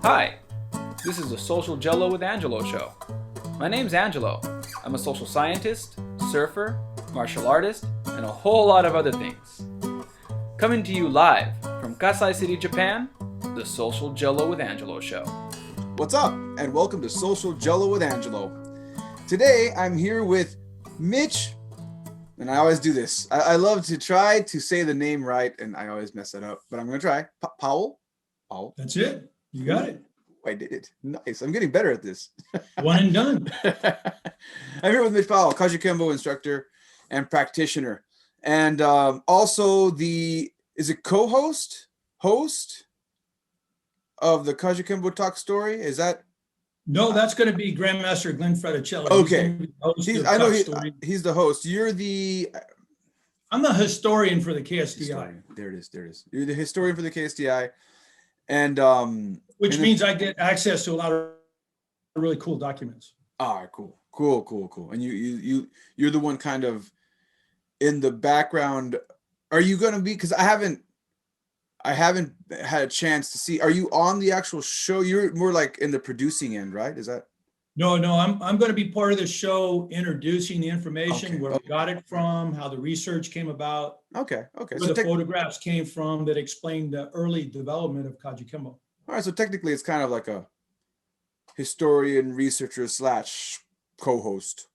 Hi, this is the Social Gelo with Angelo show. My name's Angelo. I'm a social scientist, surfer, martial artist, and a whole lot of other things. Coming to you live from Kasai City, Japan, the Social Gelo with Angelo show. What's up, and welcome to Social Gelo with Angelo. Today, I'm here with Mitch, and I always do this. I love to try to say the name right, and I always mess it up, but I'm going to try. Powell? Powell. That's it. You got it. I did it. Nice. I'm getting better at this. One and done. I'm here with Mitch Powell, Kajukenbo instructor and practitioner. And also is it co-host? Host of the Kajukenbo Talk Story? Is that? No, that's going to be Grandmaster Glenn Fraticelli. Okay. I know he's the host. You're the... I'm the historian for the KSDI. Historian. There it is. You're the historian for the KSDI. And which means I get access to a lot of really cool documents. All right, cool. And you're the one kind of in the background. Are you going to be, because I haven't had a chance to see, are you on the actual show? You're more like in the producing end, right? Is that? No, I'm going to be part of the show, introducing the information, where we got it from, how the research came about. Okay. Where the photographs came from that explained the early development of Kajukenbo. All right, so technically it's kind of like a historian, researcher / co-host.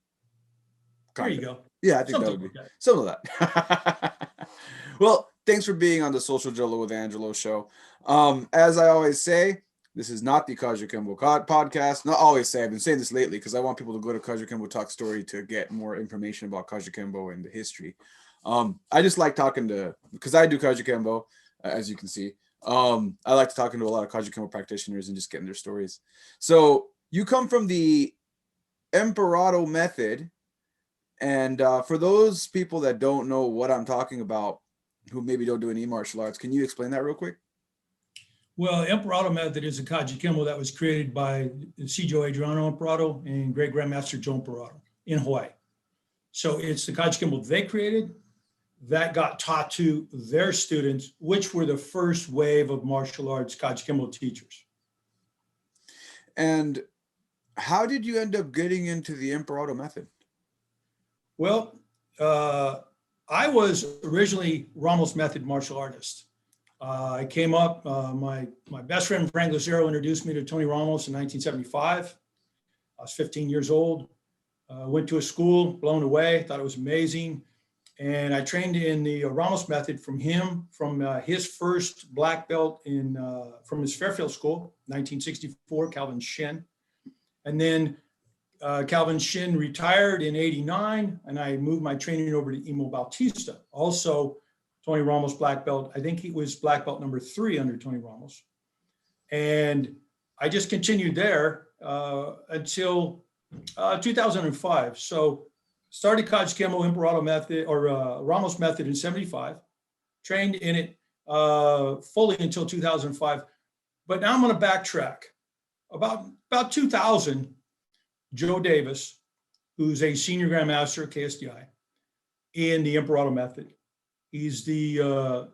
There you go. Yeah, I think that would be some of that. Well, thanks for being on the Social Gelo with Angelo show. As I always say, this is not the Kajukenbo podcast. Not always say, I've been saying this lately because I want people to go to Kajukenbo Talk Story to get more information about Kajukenbo and the history. I just like talking to, because I do Kajukenbo, as you can see. I like talking to a lot of Kajukenbo practitioners and just getting their stories. So you come from the Emperado Method. And for those people that don't know what I'm talking about, who maybe don't do any martial arts, can you explain that real quick? Well, Emperado Method is a Kajukenbo that was created by Sijo Adriano Emperado and Great Grandmaster Joe Emperado in Hawaii. So it's the Kajukenbo they created that got taught to their students, which were the first wave of martial arts Kajukenbo teachers. And how did you end up getting into the Emperado Method? Well, I was originally Ramos Method martial artist. I came up, my best friend Frank Lucero introduced me to Tony Ramos in 1975. I was 15 years old, went to a school, blown away, thought it was amazing. And I trained in the Ramos Method from him, from his first black belt from his Fairfield school, 1964, Calvin Shin. And then Calvin Shin retired in 89, and I moved my training over to Emo Bautista, also Tony Ramos black belt. I think he was black belt number 3 under Tony Ramos. And I just continued there until 2005. So started Kajukenbo Emperado Method or Ramos Method in 75, trained in it fully until 2005. But now I'm going to backtrack. About 2000, Joe Davis, who's a senior grandmaster at KSDI in the Emperado Method, he's the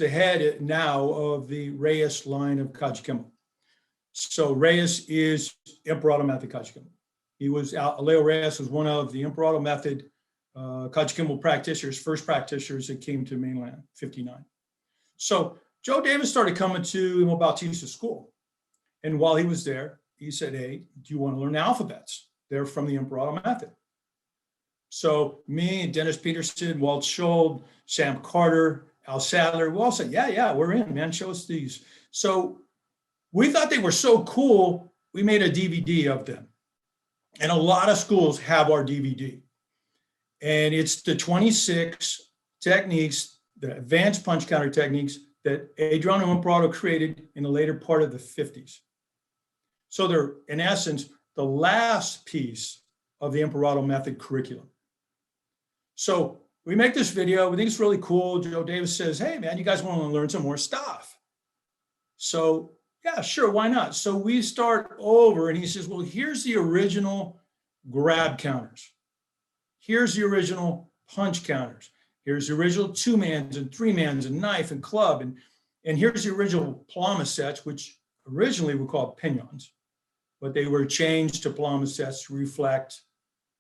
head now of the Reyes line of Kajukenbo. So Reyes is Emperado Method Kajukenbo. Leo Reyes was one of the Emperado Method Kajukenbo practitioners, first practitioners that came to mainland, 59. So Joe Davis started coming to Emo Bautista school. And while he was there, he said, hey, do you want to learn the alphabets? They're from the Emperado Method. So me, Dennis Peterson, Walt Schold, Sam Carter, Al Sadler, we all said, yeah, we're in, man, show us these. So we thought they were so cool, we made a DVD of them. And a lot of schools have our DVD. And it's the 26 techniques, the advanced punch counter techniques that Adriano Emperado created in the later part of the 50s. So they're, in essence, the last piece of the Emperado Method curriculum. So we make this video. We think it's really cool. Joe Davis says, hey, man, you guys want to learn some more stuff? So, yeah, sure, why not? So we start over, and he says, well, here's the original grab counters. Here's the original punch counters. Here's the original 2-mans and 3-mans and knife and club. And here's the original Palama sets, which originally were called pinions, but they were changed to palama sets to reflect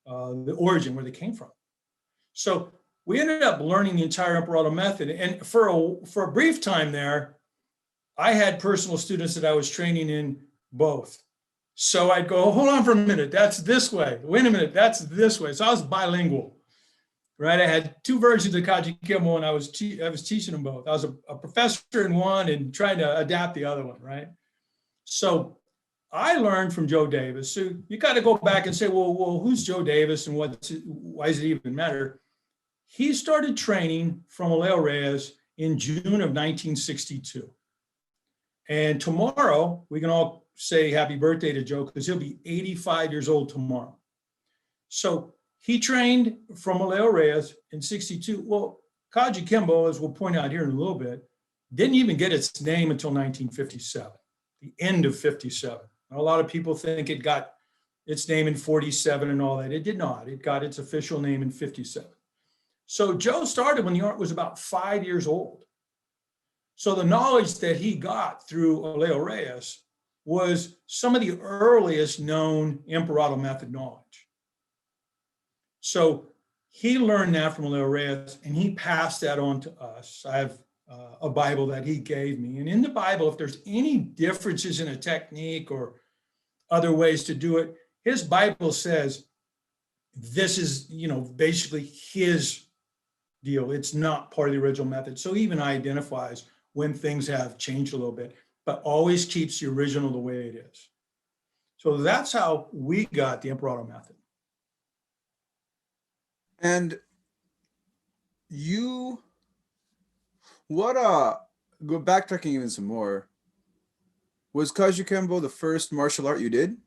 the origin where they came from. So we ended up learning the entire Emperado Method. And for a brief time there, I had personal students that I was training in both. So I'd go, hold on for a minute, that's this way. Wait a minute, that's this way. So I was bilingual, right? I had two versions of Kajukenbo, and I was teaching them both. I was a professor in one and trying to adapt the other one, right? So I learned from Joe Davis. So you got to go back and say, well, who's Joe Davis and why does it even matter? He started training from Leo Reyes in June of 1962. And tomorrow, we can all say happy birthday to Joe because he'll be 85 years old tomorrow. So he trained from Leo Reyes in 62. Well, Kajukenbo, as we'll point out here in a little bit, didn't even get its name until 1957, the end of 57. A lot of people think it got its name in 47 and all that. It did not. It got its official name in 57. So Joe started when the art was about 5 years old. So the knowledge that he got through Leo Reyes was some of the earliest known Emperado Method knowledge. So he learned that from Leo Reyes, and he passed that on to us. I have a Bible that he gave me. And in the Bible, if there's any differences in a technique or other ways to do it, his Bible says this is, basically his deal. It's not part of the original method. So he even identifies when things have changed a little bit, but always keeps the original the way it is. So that's how we got the Emperado Method. And go backtracking even some more, was Kajukenbo the first martial art you did?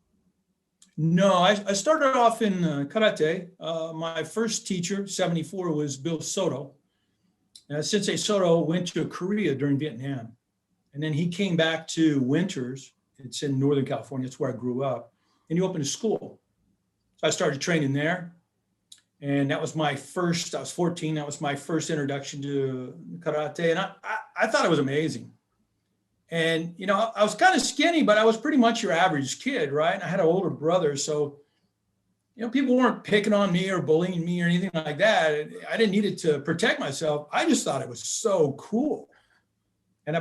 No, I started off in karate. My first teacher, 74, was Bill Soto. Sensei Soto went to Korea during Vietnam. And then he came back to Winters. It's in Northern California. It's where I grew up. And he opened a school. So I started training there. And that was my first, I was 14. That was my first introduction to karate. And I thought it was amazing. And, I was kind of skinny, but I was pretty much your average kid, right? And I had an older brother. So, people weren't picking on me or bullying me or anything like that. I didn't need it to protect myself. I just thought it was so cool. And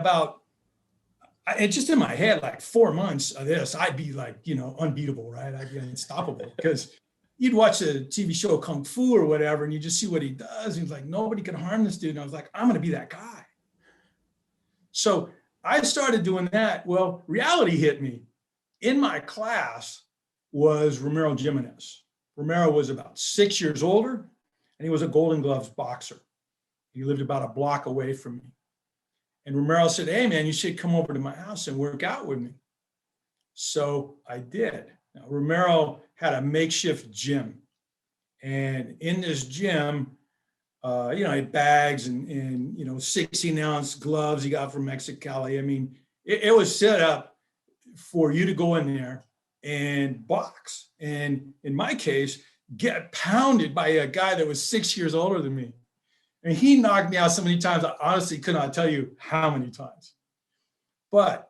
it's just in my head, like 4 months of this, I'd be like, unbeatable, right? I'd be unstoppable because you'd watch a TV show, Kung Fu or whatever, and you just see what he does. And he's like, nobody can harm this dude. And I was like, I'm going to be that guy. So I started doing that. Well, reality hit me. In my class was Romero Jimenez. Romero was about 6 years older, and he was a Golden Gloves boxer. He lived about a block away from me. And Romero said, hey, man, you should come over to my house and work out with me. So I did. Now, Romero had a makeshift gym. And in this gym, he had bags and 16-ounce gloves he got from Mexicali. I mean, it was set up for you to go in there and box. And in my case, get pounded by a guy that was 6 years older than me. And he knocked me out so many times, I honestly could not tell you how many times. But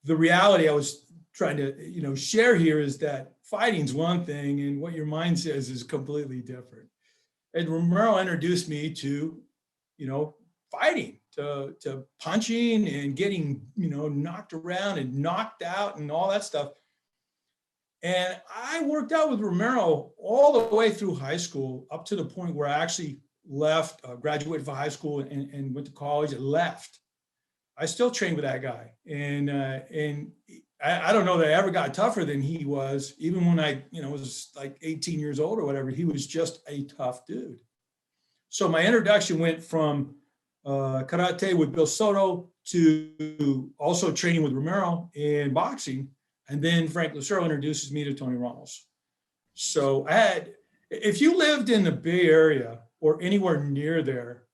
the reality I was trying to, share here is that fighting's one thing and what your mind says is completely different. And Romero introduced me to, fighting, to punching and getting, knocked around and knocked out and all that stuff. And I worked out with Romero all the way through high school up to the point where I actually left, graduated from high school and went to college and left. I still trained with that guy. And I don't know that I ever got tougher than he was, even when I, was like 18 years old or whatever. He was just a tough dude. So my introduction went from karate with Bill Soto to also training with Romero in boxing. And then Frank Lucero introduces me to Tony Ramos. So if you lived in the Bay Area or anywhere near there,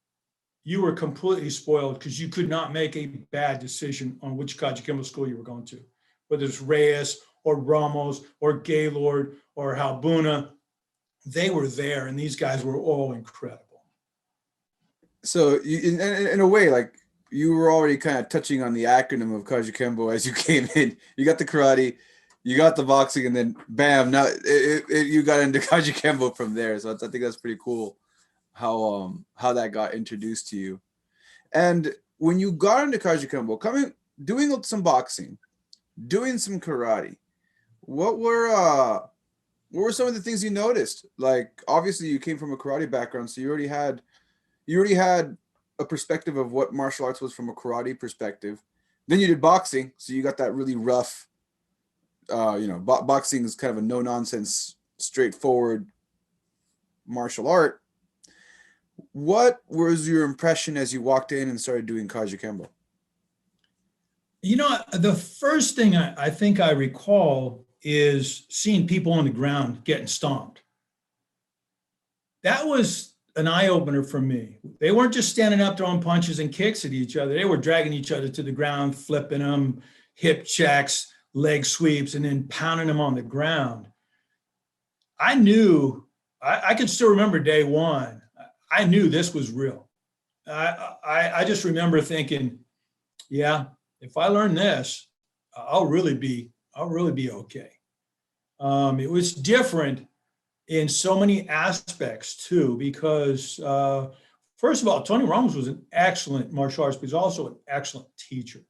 you were completely spoiled because you could not make a bad decision on which Kajukenbo school you were going to, whether it's Reyes or Ramos or Gaylord or Halbuna. They were there, and these guys were all incredible. So in a way, like, you were already kind of touching on the acronym of Kajukenbo as you came in. You got the karate, you got the boxing, and then bam, now you got into Kajukenbo from there. So I think that's pretty cool how that got introduced to you. And when you got into Kajukenbo, doing some boxing, doing some karate, what were some of the things you noticed? Like, obviously you came from a karate background, so you already had a perspective of what martial arts was from a karate perspective. Then you did boxing, so you got that really rough, boxing is kind of a no nonsense, straightforward martial art. What was your impression as you walked in and started doing Kajukenbo? The first thing I think I recall is seeing people on the ground getting stomped. That was an eye-opener for me. They weren't just standing up throwing punches and kicks at each other. They were dragging each other to the ground, flipping them, hip checks, leg sweeps, and then pounding them on the ground. I knew, I can still remember day one. I knew this was real. I just remember thinking, yeah, if I learn this, I'll really be okay. It was different in so many aspects too, because first of all, Tony Ramos was an excellent martial artist, but he's also an excellent teacher.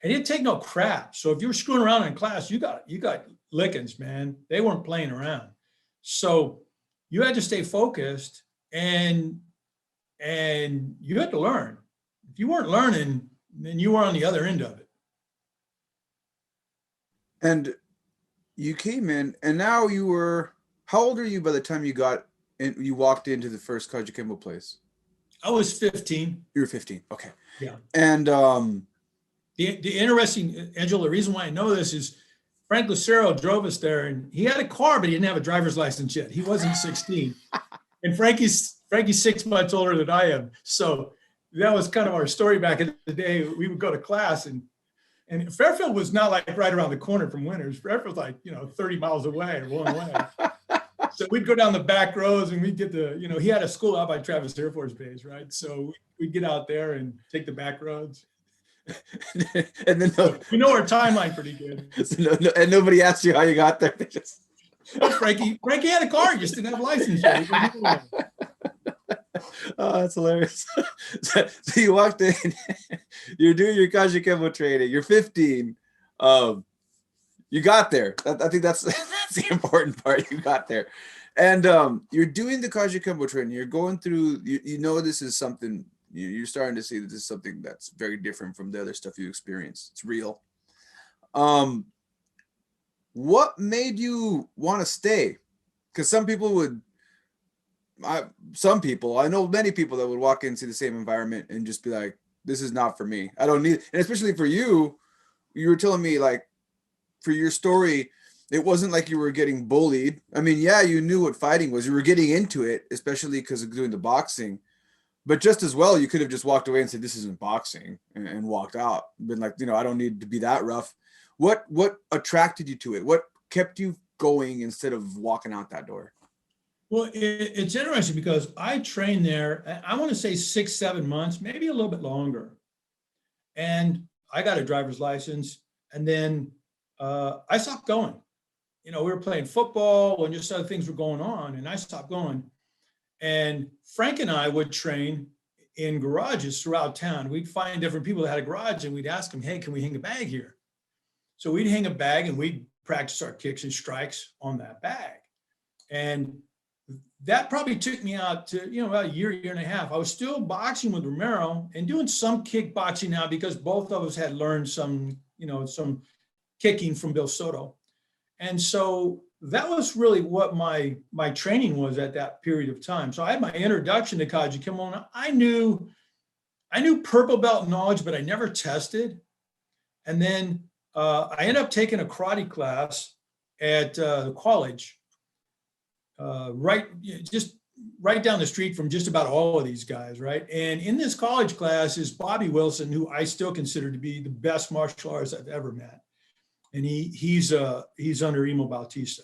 And he didn't take no crap. So if you were screwing around in class, you got lickings, man. They weren't playing around. So you had to stay focused, and you had to learn. If you weren't learning, then you were on the other end of it. And you came in, and now you were, how old are you by the time you got in, you walked into the first Kajukenbo place? I was 15. You were 15. Okay. Yeah. And the interesting, Angelo, the reason why I know this is Frank Lucero drove us there, and he had a car, but he didn't have a driver's license yet. He wasn't 16. And Frankie's 6 months older than I am. So that was kind of our story back in the day. We would go to class, and Fairfield was not like right around the corner from Winters. Fairfield was like, 30 miles away or one way. So we'd go down the back roads, and we'd get he had a school out by Travis Air Force Base, right? So we'd get out there and take the back roads. And then we know our timeline pretty good. And nobody asked you how you got there. Frankie had a car, just didn't have a license yet. Oh, that's hilarious. So you walked in, you're doing your Kajukenbo training, you're 15. You got there. I think that's the important part. You got there. And you're doing the Kajukenbo training. You're going through, this is something, you're starting to see that this is something that's very different from the other stuff you experience. It's real. What made you want to stay? Because I know many people that would walk into the same environment and just be like, this is not for me. I don't need it. And especially for you were telling me, like, for your story, it wasn't like you were getting bullied. I mean, yeah, you knew what fighting was. You were getting into it, especially because of doing the boxing. But just as well, you could have just walked away and said, this isn't boxing, and walked out. Been like, I don't need to be that rough. What attracted you to it? What kept you going instead of walking out that door? Well, it's interesting because I trained there, I want to say 6-7 months, maybe a little bit longer. And I got a driver's license, and then I stopped going. We were playing football and just other things were going on, and I stopped going. And Frank and I would train in garages throughout town. We'd find different people that had a garage, and we'd ask them, hey, can we hang a bag here? So we'd hang a bag, and we'd practice our kicks and strikes on that bag. And that probably took me out to, about a year and a half. I was still boxing with Romero and doing some kickboxing now because both of us had learned some kicking from Bill Soto. And so that was really what my training was at that period of time. So I had my introduction to Kajukenbo, and I knew purple belt knowledge, but I never tested. And then I ended up taking a karate class at the college, just right down the street from just about all of these guys, right? And in this college class is Bobby Wilson, who I still consider to be the best martial artist I've ever met. And he's under Emo Bautista,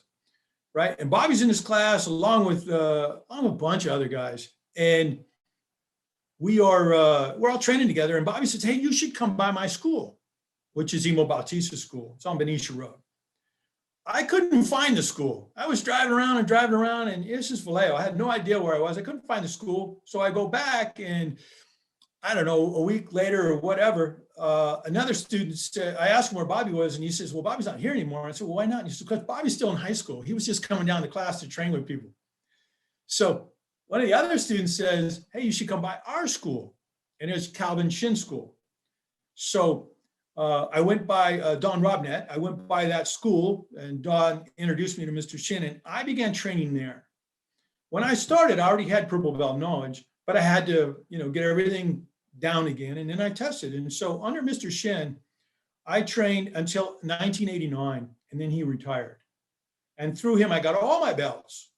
right? And Bobby's in this class along with a bunch of other guys. And we're all training together. And Bobby says, hey, you should come by my school, which is Emo Bautista School. It's on Benicia Road. I couldn't find the school. I was driving around, and it's just Vallejo. I had no idea where I was. I couldn't find the school. So I go back, and I don't know, a week later or whatever, another student said, I asked him where Bobby was, and he says, well, Bobby's not here anymore. I said, well, why not? And he said, because Bobby's still in high school. He was just coming down to class to train with people. So one of the other students says, hey, you should come by our school. And it was Calvin Shin School. So I went by Don Robnett. I went by that school, and Don introduced me to Mr. Shin, and I began training there. When I started, I already had purple belt knowledge, but I had to, get everything down again, and then I tested. And so under Mr. Shin, I trained until 1989, and then he retired. And through him, I got all my belts,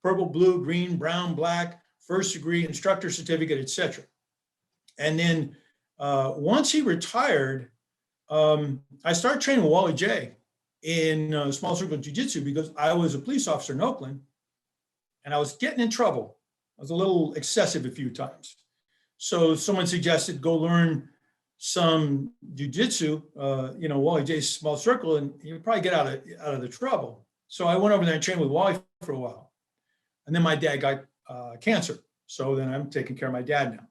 purple, blue, green, brown, black, first degree, instructor certificate, etc. And then once he retired, I started training with Wally J in small circle jiu-jitsu because I was a police officer in Oakland, and I was getting in trouble. I was a little excessive a few times. So someone suggested go learn some jiu-jitsu, Wally J's small circle, and you'll probably get out of the trouble. So I went over there and trained with Wally for a while. And then my dad got cancer. So then I'm taking care of my dad now.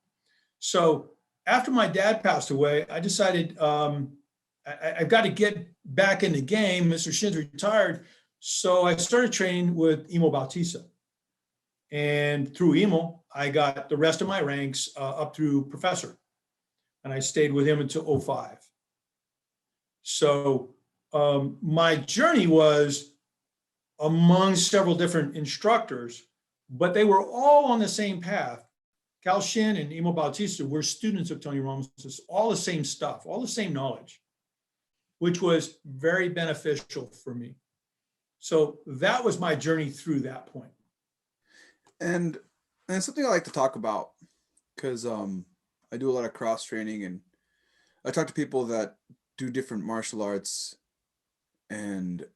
So after my dad passed away, I decided I've got to get back in the game. Mr. Shin's retired. So I started training with Emo Bautista. And through Emo, I got the rest of my ranks up through professor. And I stayed with him until 2005. So my journey was among several different instructors, but they were all on the same path. Cal Shin and Emo Bautista were students of Tony Ramos, all the same stuff, all the same knowledge, which was very beneficial for me. So that was my journey through that point. And something I like to talk about, because I do a lot of cross training, and I talk to people that do different martial arts, and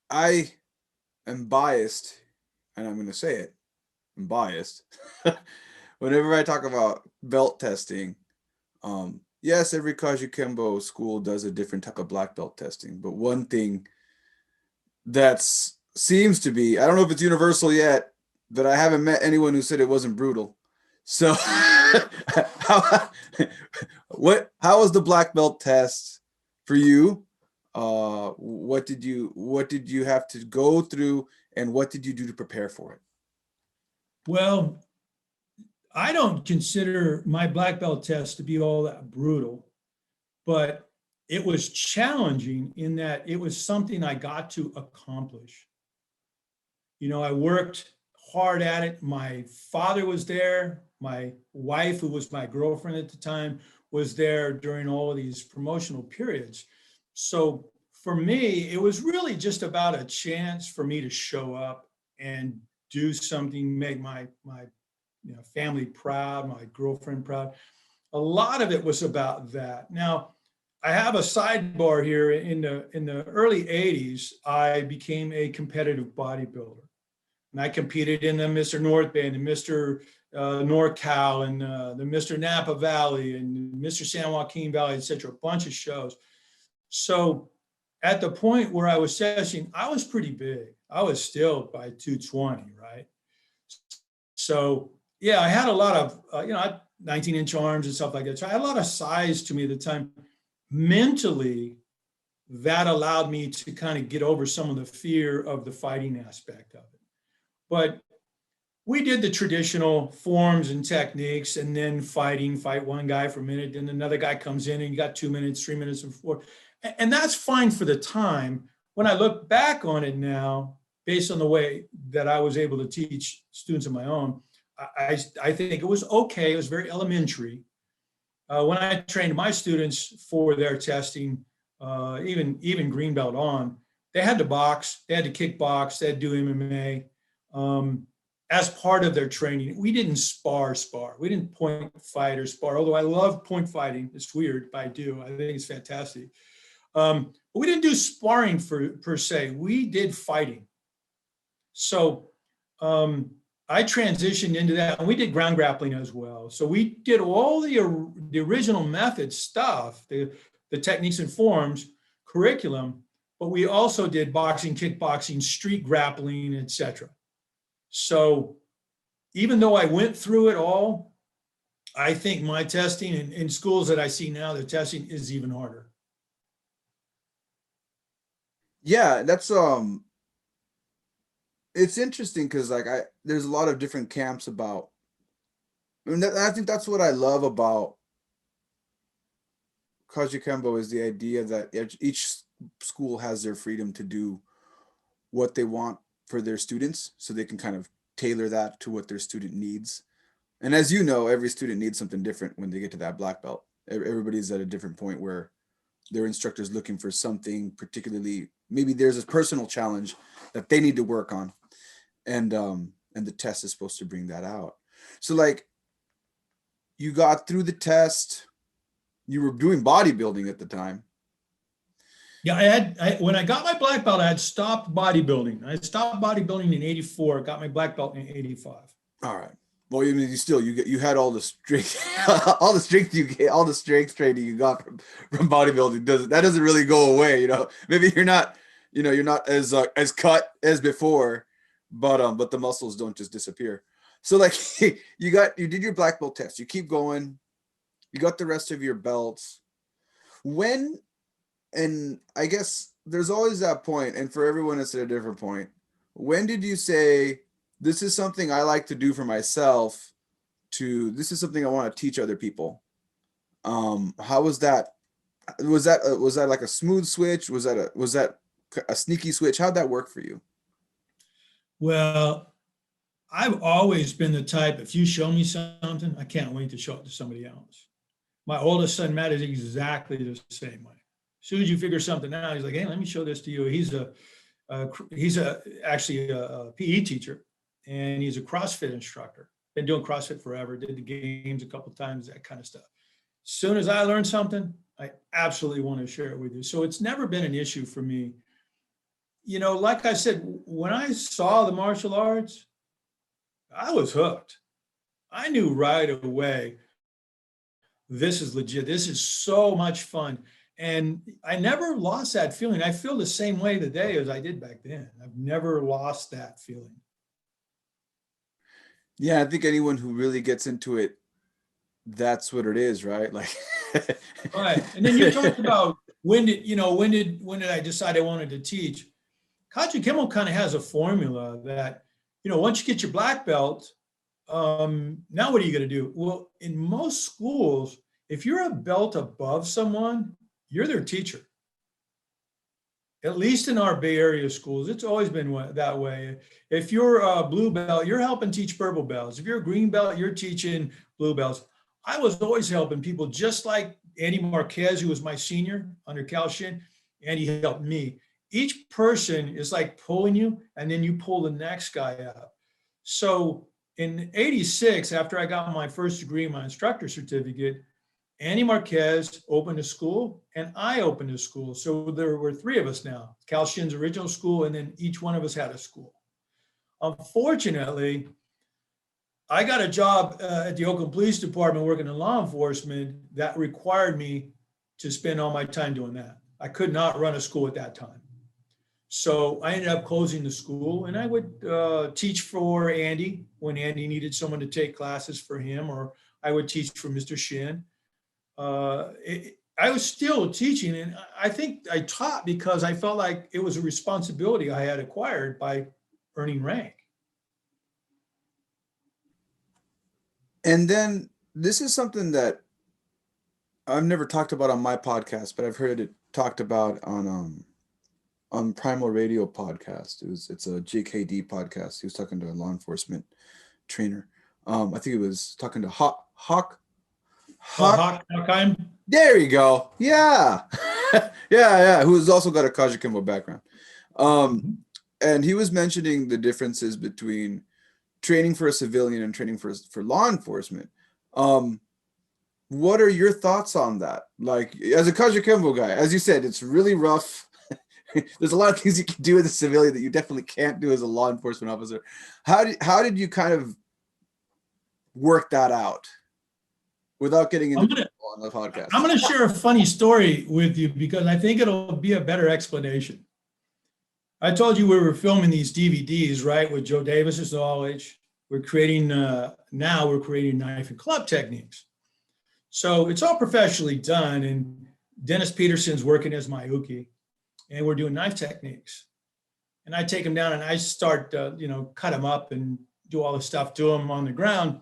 I am biased, and I'm going to say it, I'm biased. Whenever I talk about belt testing, yes, every Kajukenbo school does a different type of black belt testing, but one thing that's seems to be, I don't know if it's universal yet, but I haven't met anyone who said it wasn't brutal. So how was the black belt test for you? What did you have to go through, and what did you do to prepare for it? Well, I don't consider my black belt test to be all that brutal, but it was challenging in that it was something I got to accomplish. I worked hard at it. My father was there. My wife, who was my girlfriend at the time, was there during all of these promotional periods. So for me, it was really just about a chance for me to show up and do something, make my family proud, my girlfriend proud. A lot of it was about that. Now, I have a sidebar here. In the early 80s, I became a competitive bodybuilder. And I competed in the Mr. North Bend and Mr. NorCal and the Mr. Napa Valley and Mr. San Joaquin Valley, et cetera, a bunch of shows. So at the point where I was testing, I was pretty big. I was still by 220, right? So yeah, I had a lot of, 19-inch arms and stuff like that. So I had a lot of size to me at the time. Mentally, that allowed me to kind of get over some of the fear of the fighting aspect of it. But we did the traditional forms and techniques, and then fight one guy for a minute, then another guy comes in and you got 2 minutes, 3 minutes, and 4. And that's fine for the time. When I look back on it now, based on the way that I was able to teach students of my own, I think it was okay. It was very elementary. When I trained my students for their testing, even green belt on, they had to box, they had to kickbox, they had to do MMA. As part of their training. We didn't spar. We didn't point fight or spar, although I love point fighting. It's weird, but I do. I think it's fantastic. But we didn't do sparring per se. We did fighting. So I transitioned into that, and we did ground grappling as well. So we did all the original method stuff, the techniques and forms, curriculum, but we also did boxing, kickboxing, street grappling, etc. So even though I went through it all, I think my testing in schools that I see now, the testing is even harder. Yeah, that's it's interesting because like there's a lot of different camps about, and I think that's what I love about Kajukenbo is the idea that each school has their freedom to do what they want for their students, so they can kind of tailor that to what their student needs. And as you know, every student needs something different when they get to that black belt. Everybody's at a different point where their instructor's looking for something particularly, maybe there's a personal challenge that they need to work on. And the test is supposed to bring that out. So like you got through the test, you were doing bodybuilding at the time. Yeah, when I got my black belt, I had stopped bodybuilding. I stopped bodybuilding in 84, got my black belt in 85. All right. Well, you had all the strength, all the strength training you got from bodybuilding. That doesn't really go away, you know. Maybe you're not as cut as before, but the muscles don't just disappear. So like you did your black belt test. You keep going. You got the rest of your belts. And I guess there's always that point, and for everyone it's at a different point. When did you say, this is something I like to do for myself, to this is something I want to teach other people? How was that? Was that like a smooth switch? Was that a sneaky switch? How'd that work for you? Well, I've always been the type, if you show me something, I can't wait to show it to somebody else. My oldest son, Matt, is exactly the same way. As soon as you figure something out, he's like, hey, let me show this to you. He's actually a PE teacher, and he's a CrossFit instructor. Been doing CrossFit forever, did the games a couple of times, that kind of stuff. As soon as I learn something, I absolutely want to share it with you. So it's never been an issue for me. You know, like I said, when I saw the martial arts, I was hooked. I knew right away, this is legit. This is so much fun. And I never lost that feeling. I feel the same way today as I did back then. I've never lost that feeling. Yeah, I think anyone who really gets into it, that's what it is, right? Like, right. And then you talked about when did I decide I wanted to teach? Kajukenbo kind of has a formula that, once you get your black belt, now what are you going to do? Well, in most schools, if you're a belt above someone, you're their teacher. At least in our Bay Area schools, it's always been that way. If you're a blue belt, you're helping teach purple belts. If you're a green belt, you're teaching blue belts. I was always helping people, just like Andy Marquez, who was my senior under Cal Shin, and he helped me. Each person is like pulling you, and then you pull the next guy up. So in 86, after I got my first degree, my instructor certificate, Andy Marquez opened a school and I opened a school. So there were three of us now, Cal Shin's original school, and then each one of us had a school. Unfortunately, I got a job at the Oakland Police Department working in law enforcement that required me to spend all my time doing that. I could not run a school at that time. So I ended up closing the school, and I would teach for Andy when Andy needed someone to take classes for him, or I would teach for Mr. Shin. I was still teaching, and I think I taught because I felt like it was a responsibility I had acquired by earning rank. And then this is something that I've never talked about on my podcast, but I've heard it talked about on Primal Radio podcast. It's a JKD podcast. He was talking to a law enforcement trainer. I think he was talking to Hawk. There you go. Yeah. yeah. Who's also got a Kajukenbo background. And he was mentioning the differences between training for a civilian and training for law enforcement. What are your thoughts on that? Like, as a Kajukenbo guy, as you said, it's really rough. there's a lot of things you can do as a civilian that you definitely can't do as a law enforcement officer. How did you kind of work that out without getting into on the podcast? I'm going to share a funny story with you because I think it'll be a better explanation. I told you we were filming these DVDs, right, with Joe Davis's knowledge. We're creating, now we're creating knife and club techniques. So it's all professionally done, and Dennis Peterson's working as my uke, and we're doing knife techniques. And I take him down and I start, cut him up and do all the stuff to him on the ground.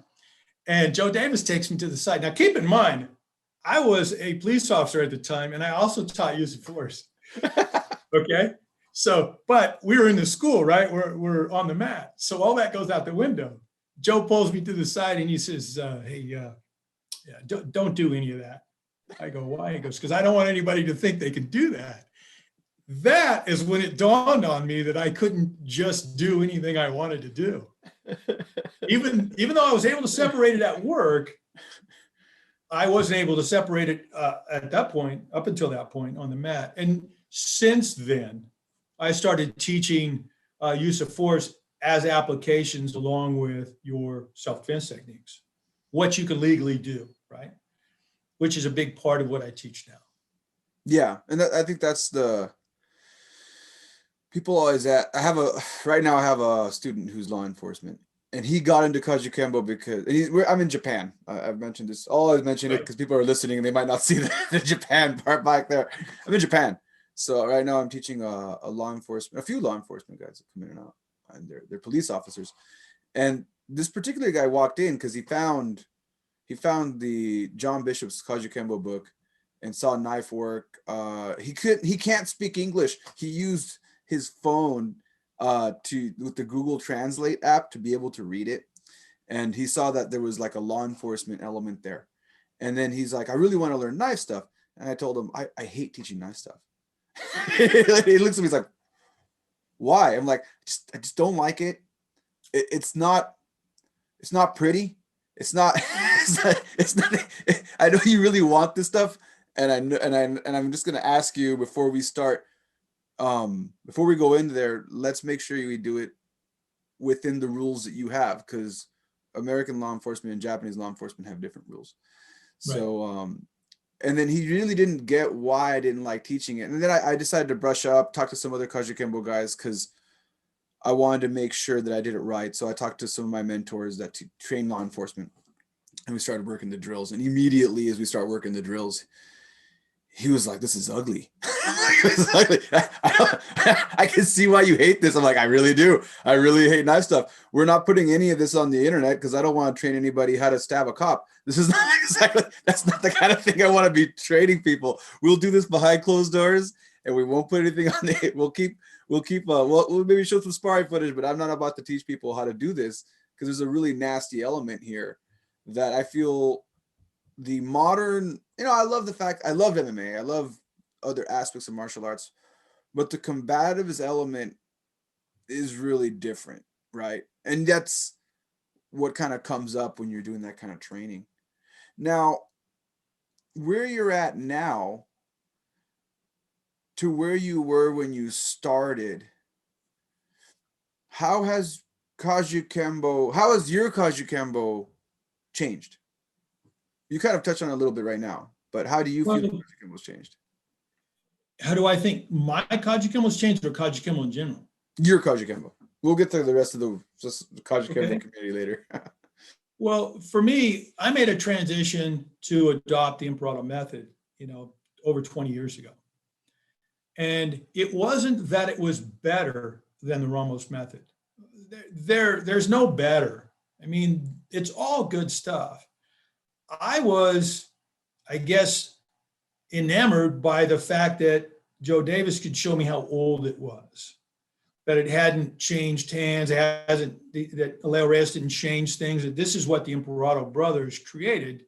And Joe Davis takes me to the side. Now, keep in mind, I was a police officer at the time, and I also taught use of force. Okay. So, but we were in the school, right? We're on the mat. So all that goes out the window. Joe pulls me to the side and he says, don't do any of that. I go, why? He goes, because I don't want anybody to think they can do that. That is when it dawned on me that I couldn't just do anything I wanted to do. Even though I was able to separate it at work, I wasn't able to separate it at that point, up until that point on the mat. And since then, I started teaching use of force as applications along with your self-defense techniques, what you can legally do, right? Which is a big part of what I teach now. Yeah, and I think that's the people always right now I have a student who's law enforcement, and he got into Kajukenbo because I'm in Japan. I've mentioned this. Always mention it because people are listening and they might not see the Japan part back there. I'm in Japan. So right now I'm teaching a few law enforcement guys that come in and out, and they're police officers. And this particular guy walked in because he found the John Bishop's Kajukenbo book and saw knife work. He can't speak English. He used his phone with the Google Translate app to be able to read it. And he saw that there was like a law enforcement element there. And then he's like, I really want to learn knife stuff. And I told him, I hate teaching knife stuff. He looks at me, he's like, why? I'm like, I just don't like it. It's not pretty. It's not I know you really want this stuff, and I'm just gonna ask you before we start, before we go into there, let's make sure we do it within the rules that you have, because American law enforcement and Japanese law enforcement have different rules. Right. So and then he really didn't get why I didn't like teaching it. And then I decided to brush up, talk to some other Kajukenbo guys, because I wanted to make sure that I did it right. So I talked to some of my mentors that train law enforcement, and we started working the drills. And immediately as we start working the drills, he was like, this is ugly. I can see why you hate this. I'm like, I really do. I really hate knife stuff. We're not putting any of this on the internet because I don't want to train anybody how to stab a cop. This is not that's not the kind of thing I want to be training people. We'll do this behind closed doors, and we won't put anything on it. We'll maybe show some sparring footage, but I'm not about to teach people how to do this, because there's a really nasty element here that I feel the modern, I love MMA. I love other aspects of martial arts, but the combatives element is really different, right? And that's what kind of comes up when you're doing that kind of training. Now, where you're at now to where you were when you started, how has your Kajukenbo changed? You kind of touched on it a little bit right now, but how do you feel Kajukenbo's changed? How do I think my Kajukenbo's changed, or Kajukenbo in general? Your Kajukenbo. We'll get to the rest of the Kajukenbo community later. Well, for me, I made a transition to adopt the Emperado Method, over 20 years ago. And it wasn't that it was better than the Ramos Method. There's no better. I mean, it's all good stuff. I was, I guess, enamored by the fact that Joe Davis could show me how old it was, that it hadn't changed hands, that Leo Reyes didn't change things, that this is what the Emperado brothers created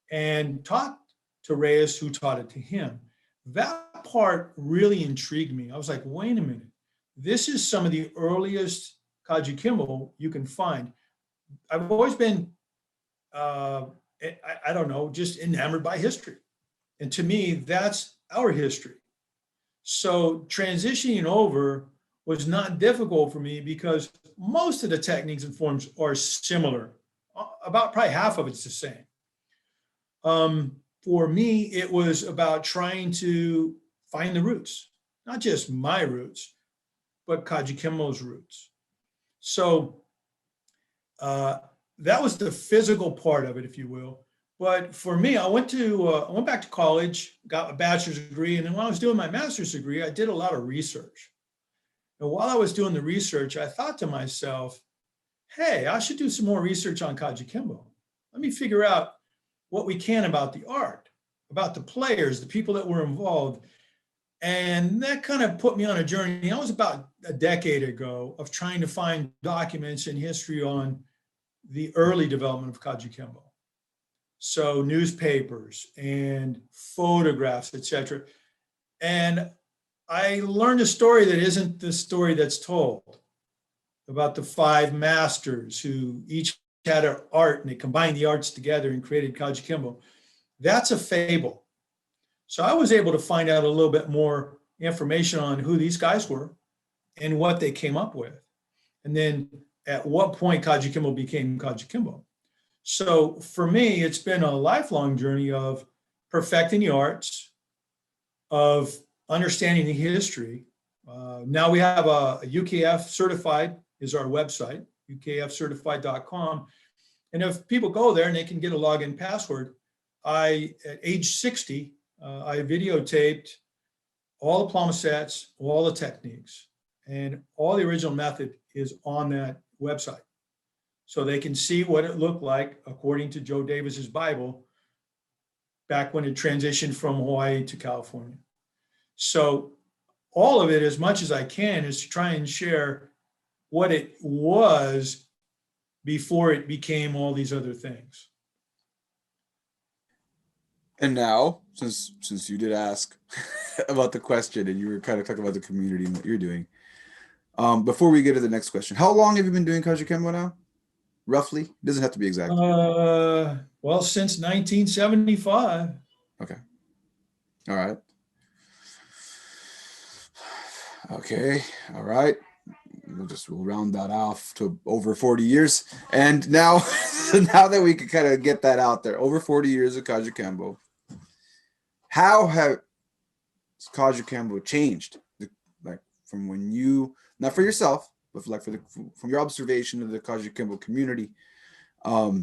and taught to Reyes, who taught it to him. That part really intrigued me. I was like, wait a minute, this is some of the earliest Kajukenbo you can find. I've always been, just enamored by history. And to me, that's our history. So transitioning over was not difficult for me because most of the techniques and forms are similar. About probably half of it's the same. For me, it was about trying to find the roots, not just my roots, but Kajukenbo's roots. So that was the physical part of it, if you will. But for me, I went back to college, got a bachelor's degree, and then when I was doing my master's degree, I did a lot of research. And while I was doing the research, I thought to myself, hey, I should do some more research on Kajukenbo. Let me figure out what we can about the art, about the players, the people that were involved. And that kind of put me on a journey. That was about a decade ago of trying to find documents and history on the early development of Kajukenbo. So newspapers and photographs, etc. And I learned a story that isn't the story that's told about the 5 masters who each had an art and they combined the arts together and created Kajukenbo. That's a fable. So I was able to find out a little bit more information on who these guys were and what they came up with. And then at what point Kajukenbo became Kajukenbo. So for me, it's been a lifelong journey of perfecting the arts, of understanding the history. Now we have a UKF certified is our website, ukfcertified.com. And if people go there and they can get a login password, at age 60, I videotaped all the plumb sets, all the techniques, and all the original method is on that website. So they can see what it looked like according to Joe Davis's Bible back when it transitioned from Hawaii to California. So all of it, as much as I can, is to try and share what it was before it became all these other things. And now, since you did ask about the question and you were kind of talking about the community and what you're doing, before we get to the next question, how long have you been doing Kajukenbo now? Roughly? It doesn't have to be exact. Well, since 1975. Okay. All right. Okay. All right. We'll round that off to over 40 years. And now, now that we can kind of get that out there, over 40 years of Kajukenbo, how have Kajukenbo changed? Like from when you, not for yourself, but from your observation of the Kajukenbo community, how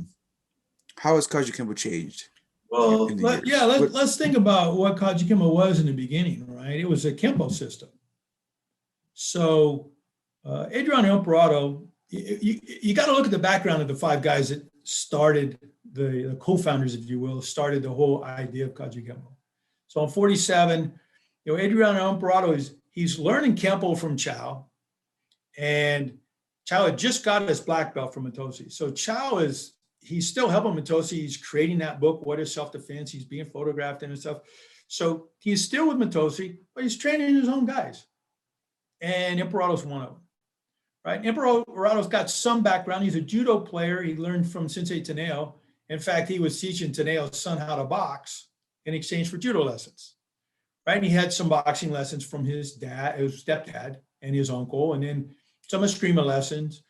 has Kajukenbo changed? Well, let's think about what Kajukenbo was in the beginning, right? It was a Kempo system. So Adriano Emperado, you got to look at the background of the 5 guys that started, the co-founders, if you will, started the whole idea of Kajukenbo. So in 47, Adriano Emperado he's learning Kempo from Chow, and Chow had just got his black belt from Matosi. So Chow he's still helping Matosi. He's creating that book, What is Self-Defense? He's being photographed and stuff. So he's still with Matosi, but he's training his own guys. And Emperado's one of them, right? Emperado's got some background. He's a judo player. He learned from Sensei Teneo. In fact, he was teaching Teneo's son how to box in exchange for judo lessons, right? And he had some boxing lessons from his stepdad and his uncle, and then some Eskrima lessons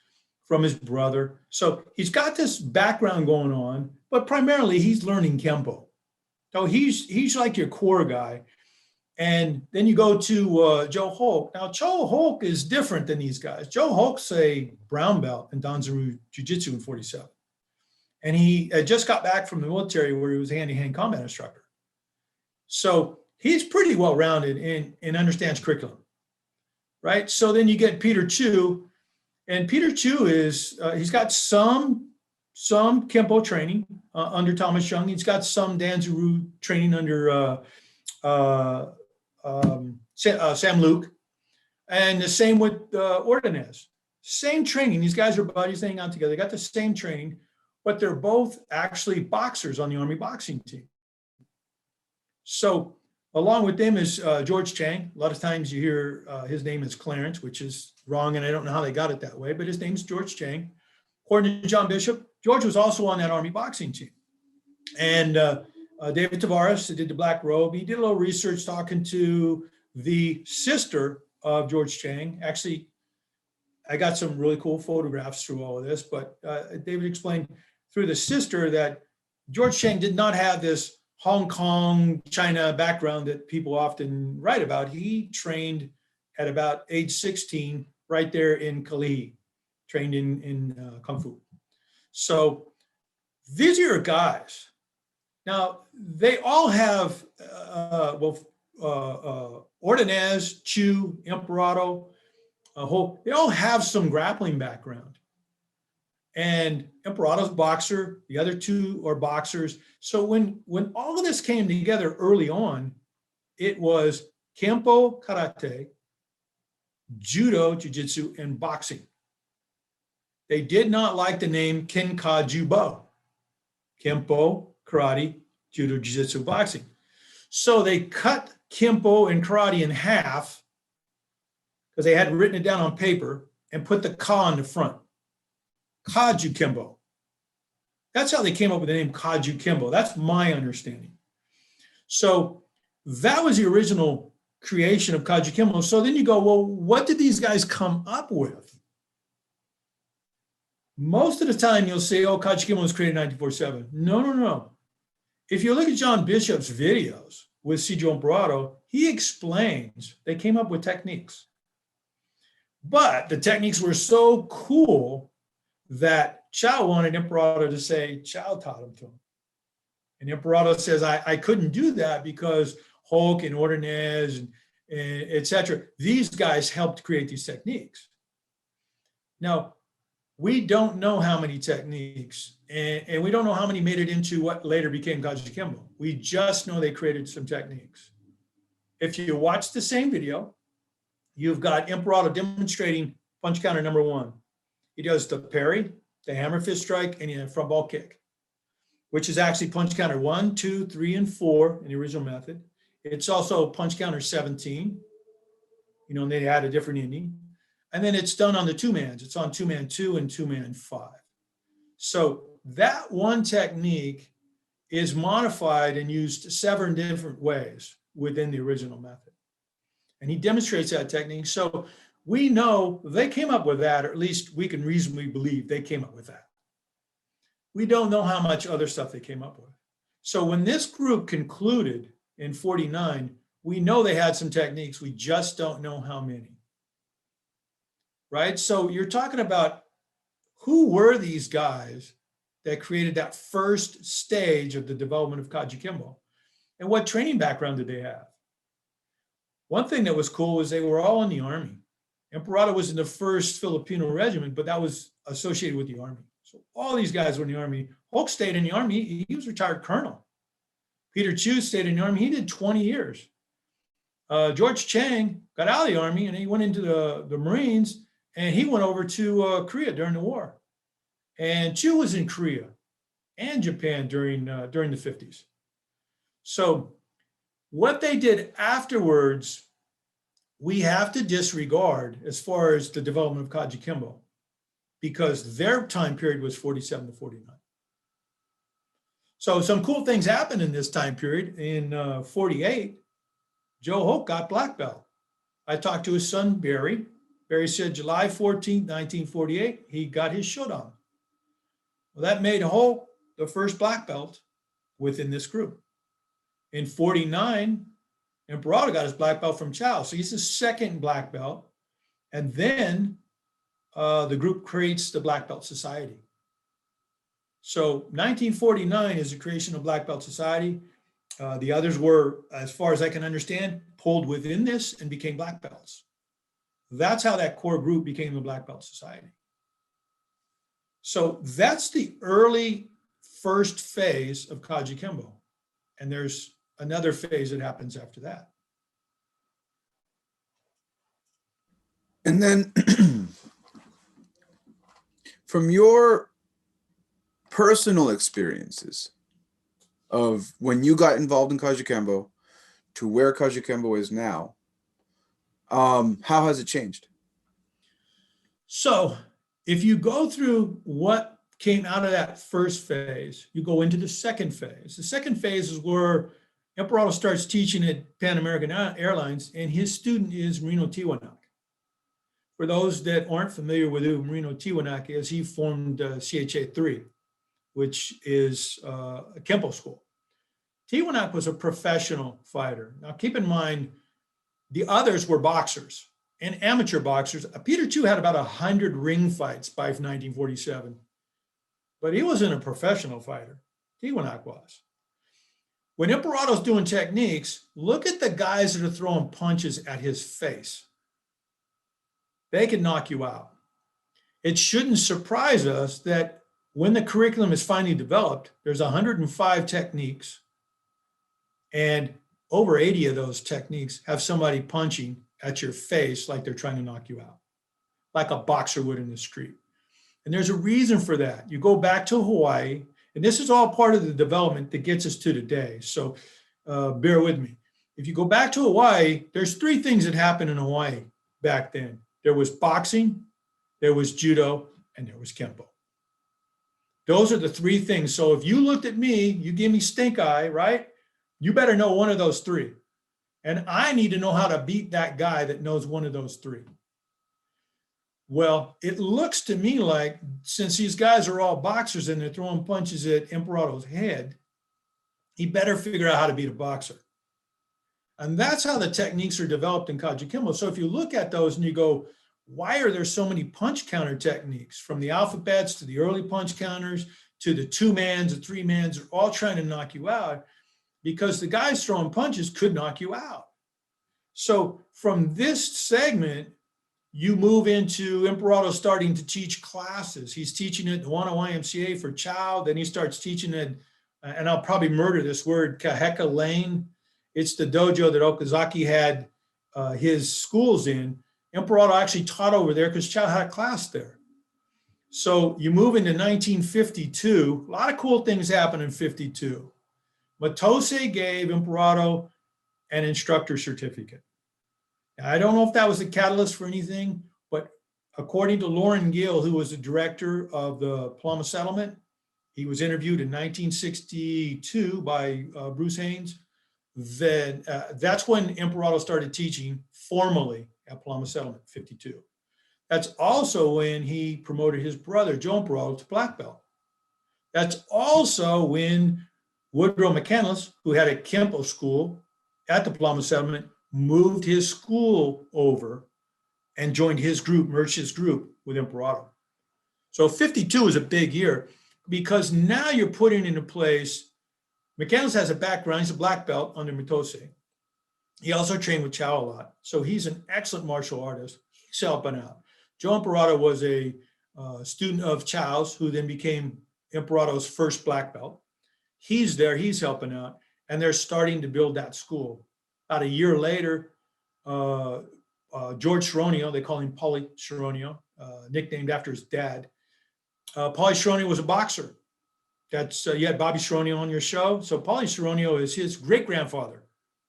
from his brother. So he's got this background going on, but primarily he's learning Kempo. So he's like your core guy. And then you go to Joe Hulk. Now, Joe Hulk is different than these guys. Joe Hulk's a brown belt in Danzan Jiu-Jitsu in 47. And he just got back from the military where he was a hand-to-hand combat instructor. So he's pretty well-rounded and understands curriculum, right? So then you get Peter Chu. And Peter Chu he's got some Kempo training under Thomas Young. He's got some Danzan training under Sam Luke, and the same with Ordonez. Same training. These guys are buddies, they hang out together. They got the same training, but they're both actually boxers on the Army boxing team. So along with them is George Chang. A lot of times you hear his name is Clarence, which is wrong, and I don't know how they got it that way, but his name's George Chang. According to John Bishop, George was also on that Army boxing team. And David Tavares, who did the black robe, he did a little research talking to the sister of George Chang, actually, I got some really cool photographs through all of this, but David explained through the sister that George Chang did not have this Hong Kong, China background that people often write about. He trained at about age 16 right there in Kalihi, trained in Kung Fu. So these are your guys. Now, they all have, Ordonez, Chu, Emperado, they all have some grappling background. And Emperado's boxer, the other two are boxers. So when all of this came together early on, it was Kempo, Karate, Judo, Jujitsu, and boxing. They did not like the name Kajukenbo, Kempo, Karate, Judo, Jiu-Jitsu, boxing. So they cut Kempo and Karate in half because they had written it down on paper and put the ka on the front. Kajukenbo. That's how they came up with the name Kajukenbo. That's my understanding. So that was the original creation of Kajukenbo. So then you go, well, what did these guys come up with? Most of the time you'll say, oh, Kajukenbo was created in 1947. No. If you look at John Bishop's videos with Cedro Emperado, he explains they came up with techniques. But the techniques were so cool that Chow wanted Emperado to say Chow taught him to him. And Emperado says, I couldn't do that because Hulk and Ordonez and et cetera, these guys helped create these techniques. Now, we don't know how many techniques, and we don't know how many made it into what later became Kajukenbo. We just know they created some techniques. If you watch the same video, you've got Emperado demonstrating punch counter number 1. He does the parry, the hammer fist strike, and a front ball kick, which is actually punch counter 1, 2, 3, and 4 in the original method. It's also punch counter 17, and they had a different ending. And then it's done on the 2-mans. It's on 2-man 2 and 2-man 5. So that one technique is modified and used several different ways within the original method. And he demonstrates that technique. So we know they came up with that, or at least we can reasonably believe they came up with that. We don't know how much other stuff they came up with. So when this group concluded in 49, we know they had some techniques. We just don't know how many. Right? So you're talking about who were these guys that created that first stage of the development of Kajukenbo, and what training background did they have? One thing that was cool was they were all in the Army. Emperado was in the 1st Filipino Regiment, but that was associated with the Army. So all these guys were in the Army. Hulk stayed in the Army. He was retired colonel. Peter Chu stayed in the Army. He did 20 years. George Chang got out of the Army and he went into the Marines. And he went over to Korea during the war. And Chu was in Korea and Japan during the 50s. So what they did afterwards, we have to disregard as far as the development of Kajukenbo, because their time period was 47 to 49. So some cool things happened in this time period. In 48, Joe Hoke got black belt. I talked to his son, Barry. Barry said July 14, 1948, he got his shodan. Well, that made Hulk the first black belt within this group. In 49, Emperado got his black belt from Chow. So he's the second black belt. And then the group creates the Black Belt Society. So 1949 is the creation of Black Belt Society. The others were, as far as I can understand, pulled within this and became black belts. That's how that core group became the Black Belt Society. So that's the early first phase of Kajukenbo. And there's another phase that happens after that. And then from your personal experiences of when you got involved in Kajukenbo to where Kajukenbo is now, how has it changed? So if you go through what came out of that first phase, you go into the second phase. The second phase is where Emperado starts teaching at Pan American Airlines, and his student is Marino Tiwanak. For those that aren't familiar with who Marino Tiwanak is, he formed CHA3, which is a Kempo school. Tiwanak was a professional fighter. Now, keep in mind, the others were boxers and amateur boxers. Peter Chu had about 100 ring fights by 1947, but he wasn't a professional fighter. Tiwanak was. When Emperado's doing techniques, look at the guys that are throwing punches at his face. They can knock you out. It shouldn't surprise us that when the curriculum is finally developed, there's 105 techniques, and over 80 of those techniques have somebody punching at your face like they're trying to knock you out, like a boxer would in the street. And there's a reason for that. You go back to Hawaii, and this is all part of the development that gets us to today. So bear with me. If you go back to Hawaii, there's three things that happened in Hawaii back then. There was boxing, there was judo, and there was Kempo. Those are the three things. So if you looked at me, you give me stink eye, right? You better know one of those three. And I need to know how to beat that guy that knows one of those three. Well, it looks to me like since these guys are all boxers and they're throwing punches at Emperado's head, he better figure out how to beat a boxer. And that's how the techniques are developed in Kajukenbo. So if you look at those and you go, why are there so many punch counter techniques, from the alphabets to the early punch counters to the 2-mans, the 3-mans, are all trying to knock you out, because the guys throwing punches could knock you out. So from this segment, you move into Emperado starting to teach classes. He's teaching at Nuana YMCA for Chow. Then he starts teaching at, and I'll probably murder this word, Kaheka Lane. It's the dojo that Okazaki had his schools in. Emperado actually taught over there because Chow had a class there. So you move into 1952. A lot of cool things happen in 52. Matose gave Emperado an instructor certificate. Now, I don't know if that was the catalyst for anything, but according to Lauren Gill, who was the director of the Palama Settlement, he was interviewed in 1962 by Bruce Haynes. Then that's when Emperado started teaching formally at Palama Settlement, 52. That's also when he promoted his brother, Joe Emperado, to black belt. That's also when Woodrow McCandless, who had a Kempo school at the Palama Settlement, moved his school over and joined his group, merged his group with Emperado. So 52 is a big year because now you're putting into place, McCandless has a background, he's a black belt under Matose. He also trained with Chow a lot. So he's an excellent martial artist. He's helping out. Joe Emperado was a student of Chow's, who then became Emperado's first black belt. He's there, he's helping out, and they're starting to build that school. About a year later, George Sharonio, they call him Paulie Sharonio, nicknamed after his dad. Paulie Sharonio was a boxer. That's you had Bobby Sharonio on your show. So Paulie Sharonio is his great-grandfather.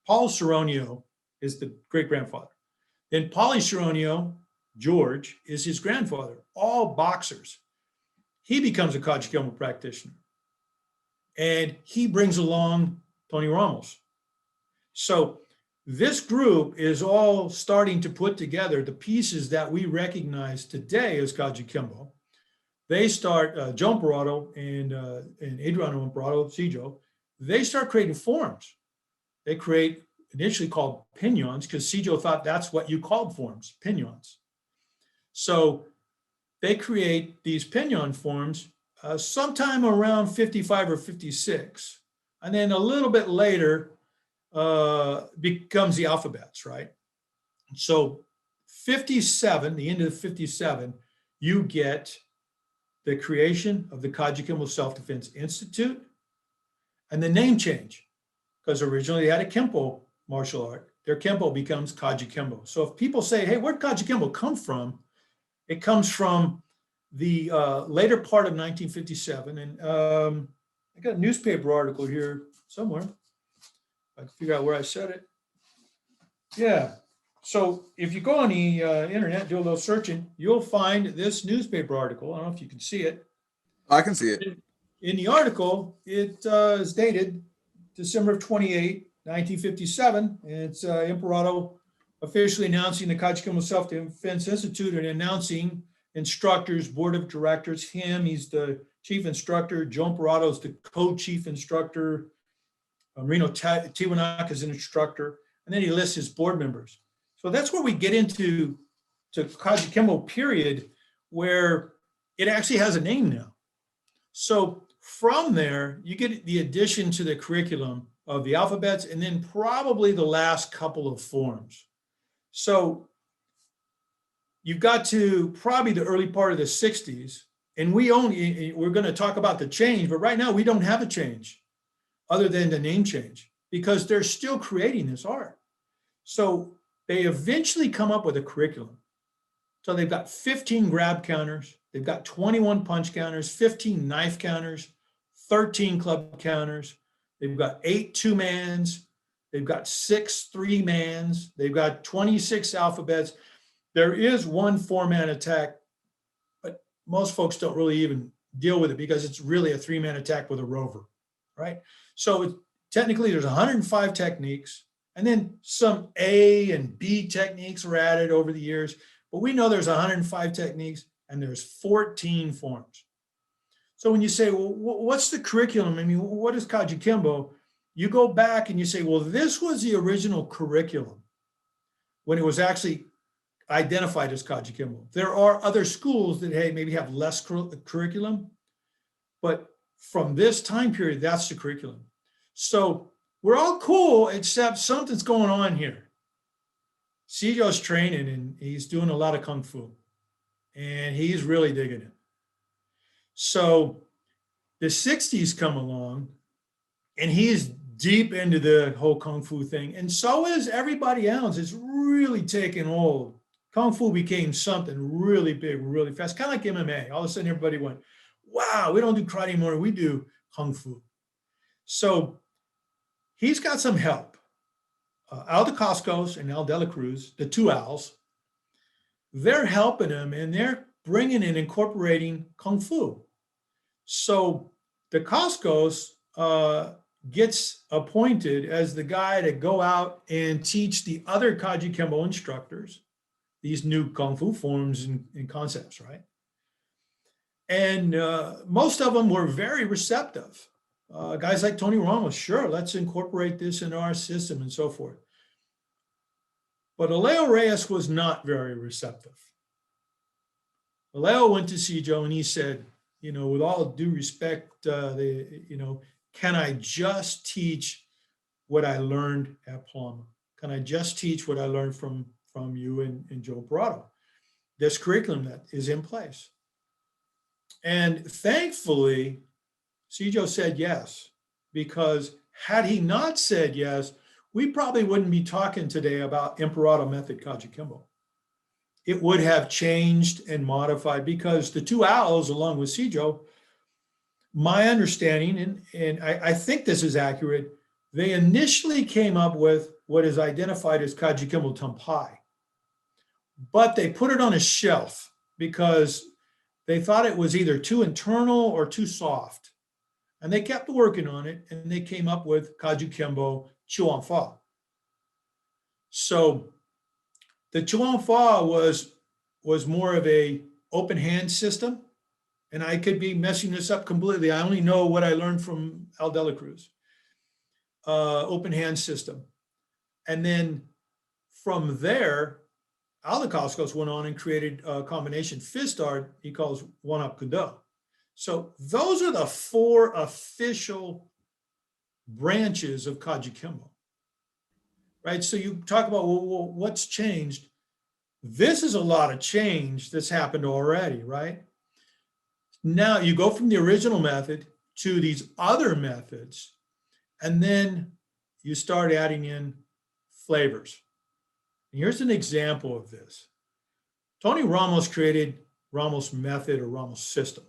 Paul Sharonio is the great-grandfather. Then Paulie Sharonio, George, is his grandfather, all boxers. He becomes a Kajukenbo practitioner. And he brings along Tony Ramos. So this group is all starting to put together the pieces that we recognize today as Kajukenbo. They start, Joe Emperado and Adriano Emperado, Cijo, they start creating forms. They create, initially called piñons, because Cijo thought that's what you called forms, piñons. So they create these piñon forms sometime around 55 or 56. And then a little bit later becomes the alphabets, right? So 57, the end of 57, you get the creation of the Kajukenbo Self-Defense Institute and the name change, because originally they had a Kempo martial art. Their Kempo becomes Kajukenbo. So if people say, hey, where'd Kajukenbo come from? It comes from the later part of 1957. And I got a newspaper article here somewhere. I can figure out where I said it. Yeah. So if you go on the internet, do a little searching, you'll find this newspaper article. I don't know if you can see it. I can see it. In the article, it is dated December of 28, 1957, and it's Emperado officially announcing the Kajukenbo Self-Defense Institute and announcing instructors, board of directors, he's the chief instructor, Joe Emperado is the co-chief instructor, Reno Tiwanak is an instructor, and then he lists his board members. So that's where we get into Kajukenbo period, where it actually has a name now. So from there, you get the addition to the curriculum of the alphabets and then probably the last couple of forms. So you've got to probably the early part of the 60s, and we're going to talk about the change, but right now we don't have a change other than the name change because they're still creating this art. So they eventually come up with a curriculum. So they've got 15 grab counters, they've got 21 punch counters, 15 knife counters, 13 club counters, they've got 8 two-mans, they've got 6 three-mans, they've got 26 alphabets. There is one 4-man attack, but most folks don't really even deal with it because it's really a 3-man attack with a rover, right? So technically there's 105 techniques, and then some A and B techniques were added over the years, but we know there's 105 techniques and there's 14 forms. So when you say, well, what's the curriculum? I mean, what is Kajukenbo? You go back and you say, well, this was the original curriculum when it was actually identified as Kajukenbo. There are other schools that, hey, maybe have less curriculum, but from this time period, that's the curriculum. So we're all cool, except something's going on here. Sijo's training and he's doing a lot of Kung Fu and he's really digging it. So the 60s come along and he's deep into the whole Kung Fu thing. And so is everybody else. It's really taken hold. Kung Fu became something really big, really fast, kind of like MMA. All of a sudden everybody went, wow, we don't do karate anymore, we do Kung Fu. So he's got some help. Al de Coscos and Al de la Cruz, the two Als, they're helping him and they're bringing and incorporating Kung Fu. So de Coscos gets appointed as the guy to go out and teach the other Kajukenbo instructors these new Kung Fu forms and concepts, right? And most of them were very receptive. Guys like Tony Ramos, sure, let's incorporate this in our system and so forth. But Aleo Reyes was not very receptive. Aleo went to Sijo and he said, you know, with all due respect, can I just teach what I learned at Paloma? Can I just teach what I learned from you and Joe Emperado? This curriculum that is in place. And thankfully, Sijo said yes, because had he not said yes, we probably wouldn't be talking today about Emperado Method Kajukenbo. It would have changed and modified because the two Als, along with Sijo, my understanding, and I think this is accurate, they initially came up with what is identified as Kajukenbo Tampai, but they put it on a shelf because they thought it was either too internal or too soft. And they kept working on it, and they came up with Kajukenbo Chuanfa. So the Chuanfa was more of a open hand system, and I could be messing this up completely. I only know what I learned from Al de la Cruz. Open hand system. And then from there, Al de Coscos went on and created a combination fist art he calls one-up kudo. So those are the 4 official branches of Kajukenbo, right? So you talk about, well, what's changed? This is a lot of change that's happened already, right? Now you go from the original method to these other methods, and then you start adding in flavors. And here's an example of this. Tony Ramos created Ramos Method or Ramos System.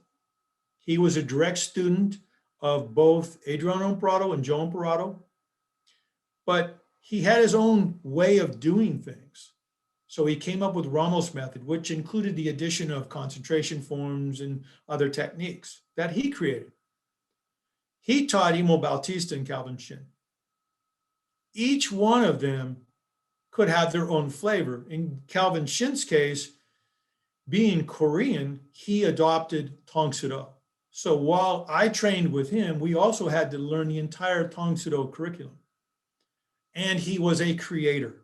He was a direct student of both Adriano Emperado and Joe Emperado, but he had his own way of doing things. So he came up with Ramos Method, which included the addition of concentration forms and other techniques that he created. He taught Imo Bautista and Calvin Shin. each one of them could have their own flavor. In Calvin Shin's case, being Korean, he adopted Tong Soo-do. So while I trained with him, we also had to learn the entire Tong Soo-do curriculum. And he was a creator.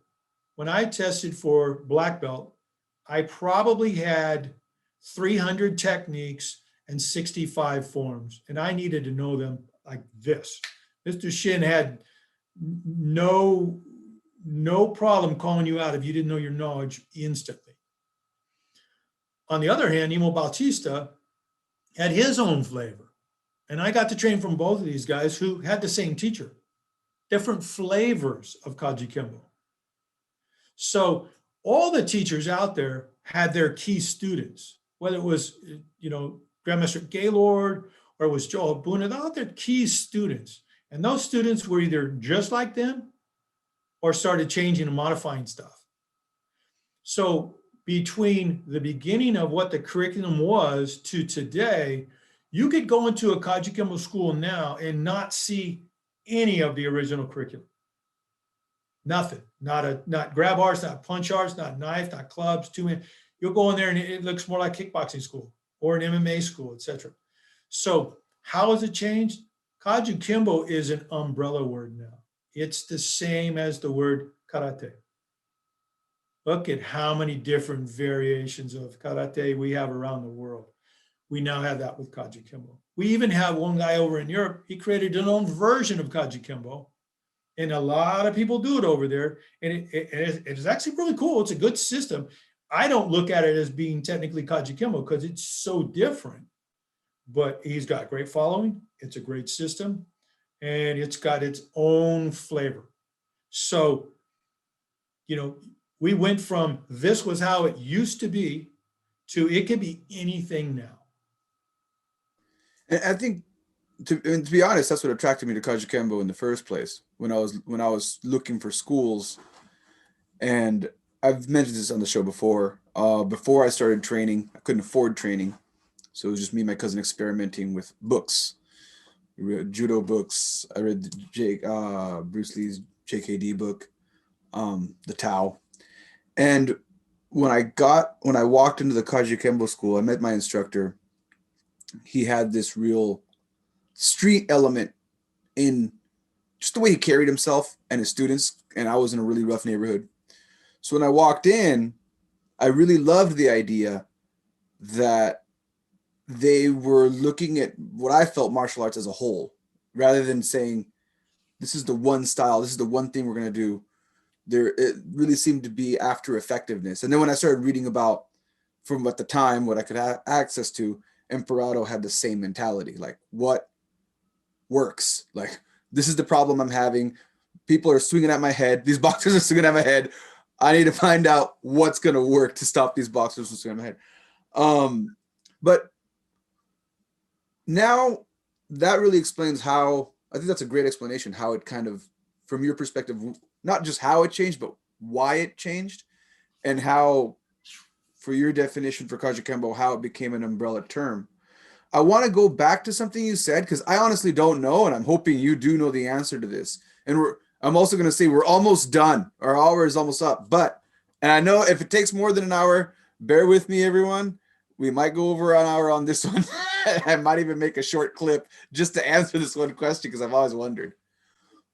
When I tested for black belt, I probably had 300 techniques and 65 forms, and I needed to know them like this. Mr. Shin had no problem calling you out if you didn't know your knowledge instantly. On the other hand, Imo Bautista had his own flavor. And I got to train from both of these guys who had the same teacher, different flavors of Kajukenbo. So all the teachers out there had their key students, whether it was, Grandmaster Gaylord or it was Joel Boone, they all had their key students. And those students were either just like them or started changing and modifying stuff. So between the beginning of what the curriculum was to today, you could go into a Kajukenbo school now and not see any of the original curriculum. Nothing, not grab arts, not punch arts, not knife, not clubs, 2 minutes. You'll go in there and it looks more like kickboxing school or an MMA school, etc. So how has it changed? Kajukenbo is an umbrella word now. It's the same as the word karate. Look at how many different variations of karate we have around the world. We now have that with Kajukenbo. We even have one guy over in Europe, he created his own version of Kajukenbo. And a lot of people do it over there. And it is actually really cool. It's a good system. I don't look at it as being technically Kajukenbo because it's so different. But he's got great following. It's a great system. And it's got its own flavor. So, we went from this was how it used to be to it could be anything now. And I think, to be honest, that's what attracted me to Kajukenbo in the first place. When I was looking for schools, and I've mentioned this on the show before. Before I started training, I couldn't afford training, so it was just me and my cousin experimenting with books. We read judo books. I read Bruce Lee's JKD book, the Tao. And when I walked into the Kajukenbo school, I met my instructor. He had this real street element in just the way he carried himself and his students. And I was in a really rough neighborhood. So when I walked in, I really loved the idea that they were looking at what I felt martial arts as a whole, rather than saying, this is the one style, this is the one thing we're going to do. It really seemed to be after effectiveness. And then when I started reading about, from at the time, what I could have access to, Emperado had the same mentality. Like, what works? Like, this is the problem I'm having. People are swinging at my head. These boxers are swinging at my head. I need to find out what's going to work to stop these boxers from swinging at my head. But now that really explains how, I think that's a great explanation, how it kind of, from your perspective, not just how it changed, but why it changed, and how, for your definition for Kajukenbo, how it became an umbrella term. I want to go back to something you said, because I honestly don't know, and I'm hoping you do know the answer to this. And I'm also going to say we're almost done. Our hour is almost up. And I know if it takes more than an hour, bear with me, everyone. We might go over an hour on this one. I might even make a short clip just to answer this one question, because I've always wondered.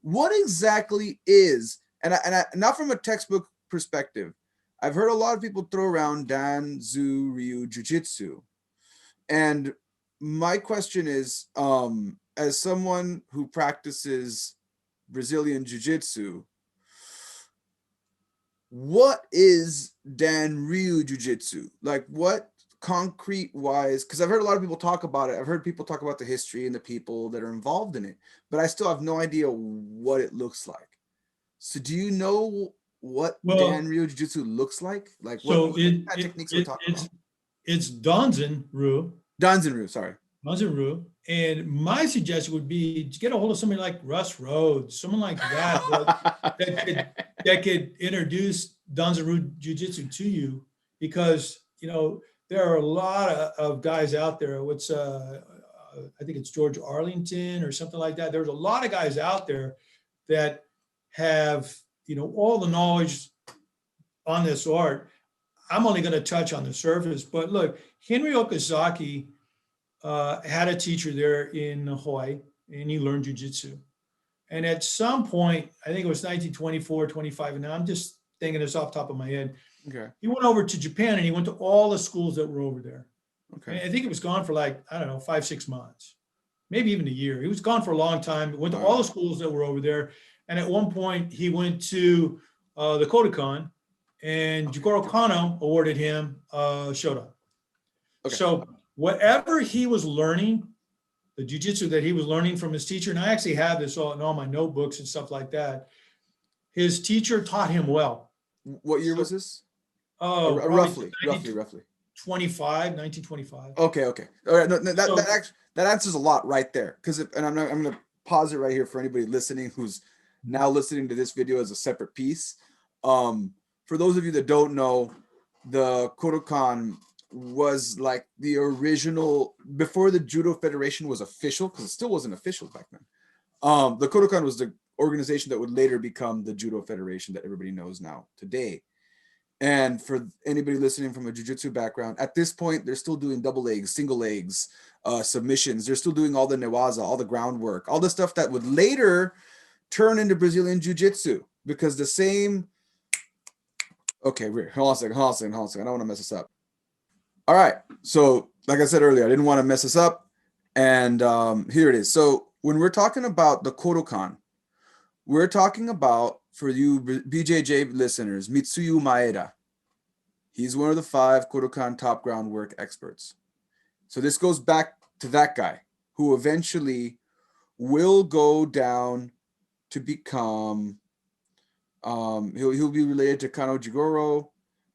What exactly is, and I not from a textbook perspective, I've heard a lot of people throw around Danzan Ryu Jujitsu. And my question is, as someone who practices Brazilian Jiu-Jitsu, what is Dan Ryu Jiu-Jitsu? Like, what concrete wise, because I've heard a lot of people talk about it. I've heard people talk about the history and the people that are involved in it, but I still have no idea what it looks like. So do you know what Dan Ryu Jiu-Jitsu looks like? Like, what techniques we're talking about? It's Danzan Ryu. Danzan Ryu, sorry. Danzan Ryu. And my suggestion would be to get a hold of somebody like Russ Rhodes, someone like that, that could introduce Danzan Ryu Jiu-Jitsu to you, because, there are a lot of guys out there. I think it's George Arlington or something like that. There's a lot of guys out there that have, all the knowledge on this art. I'm only going to touch on the surface, but look, Henry Okazaki had a teacher there in Hawaii, and he learned jujitsu. And at some point, I think it was 1924, 25, and I'm just thinking this off the top of my head. Okay. He went over to Japan and he went to all the schools that were over there. Okay. And I think it was gone for 5-6 months, maybe even a year. He was gone for a long time. Went to all the schools that were over there. And at one point he went to the Kodokan, and Jigoro Kano awarded him Shodan. Okay. So whatever he was learning, the jujitsu that he was learning from his teacher, and I actually have this all in all my notebooks and stuff like that, his teacher taught him well. What year was this? Roughly. 1925. Okay. All right. No, that answers a lot right there. I'm going to pause it right here for anybody listening who's now listening to this video as a separate piece. For those of you that don't know, the Kodokan was like the original before the Judo Federation was official, because it still wasn't official back then. The Kodokan was the organization that would later become the Judo Federation that everybody knows now today. And for anybody listening from a jiu-jitsu background, at this point, they're still doing double legs, single legs, submissions. They're still doing all the newaza, all the groundwork, all the stuff that would later turn into Brazilian jiu-jitsu, because the same. Okay, hold on a second. I don't want to mess this up. All right. So like I said earlier, I didn't want to mess this up. And here it is. So when we're talking about the Kodokan, we're talking about, for you BJJ listeners, Mitsuyu Maeda. He's one of the 5 Kodokan top groundwork experts. So this goes back to that guy who eventually will go down to become, he'll be related to Kano Jigoro.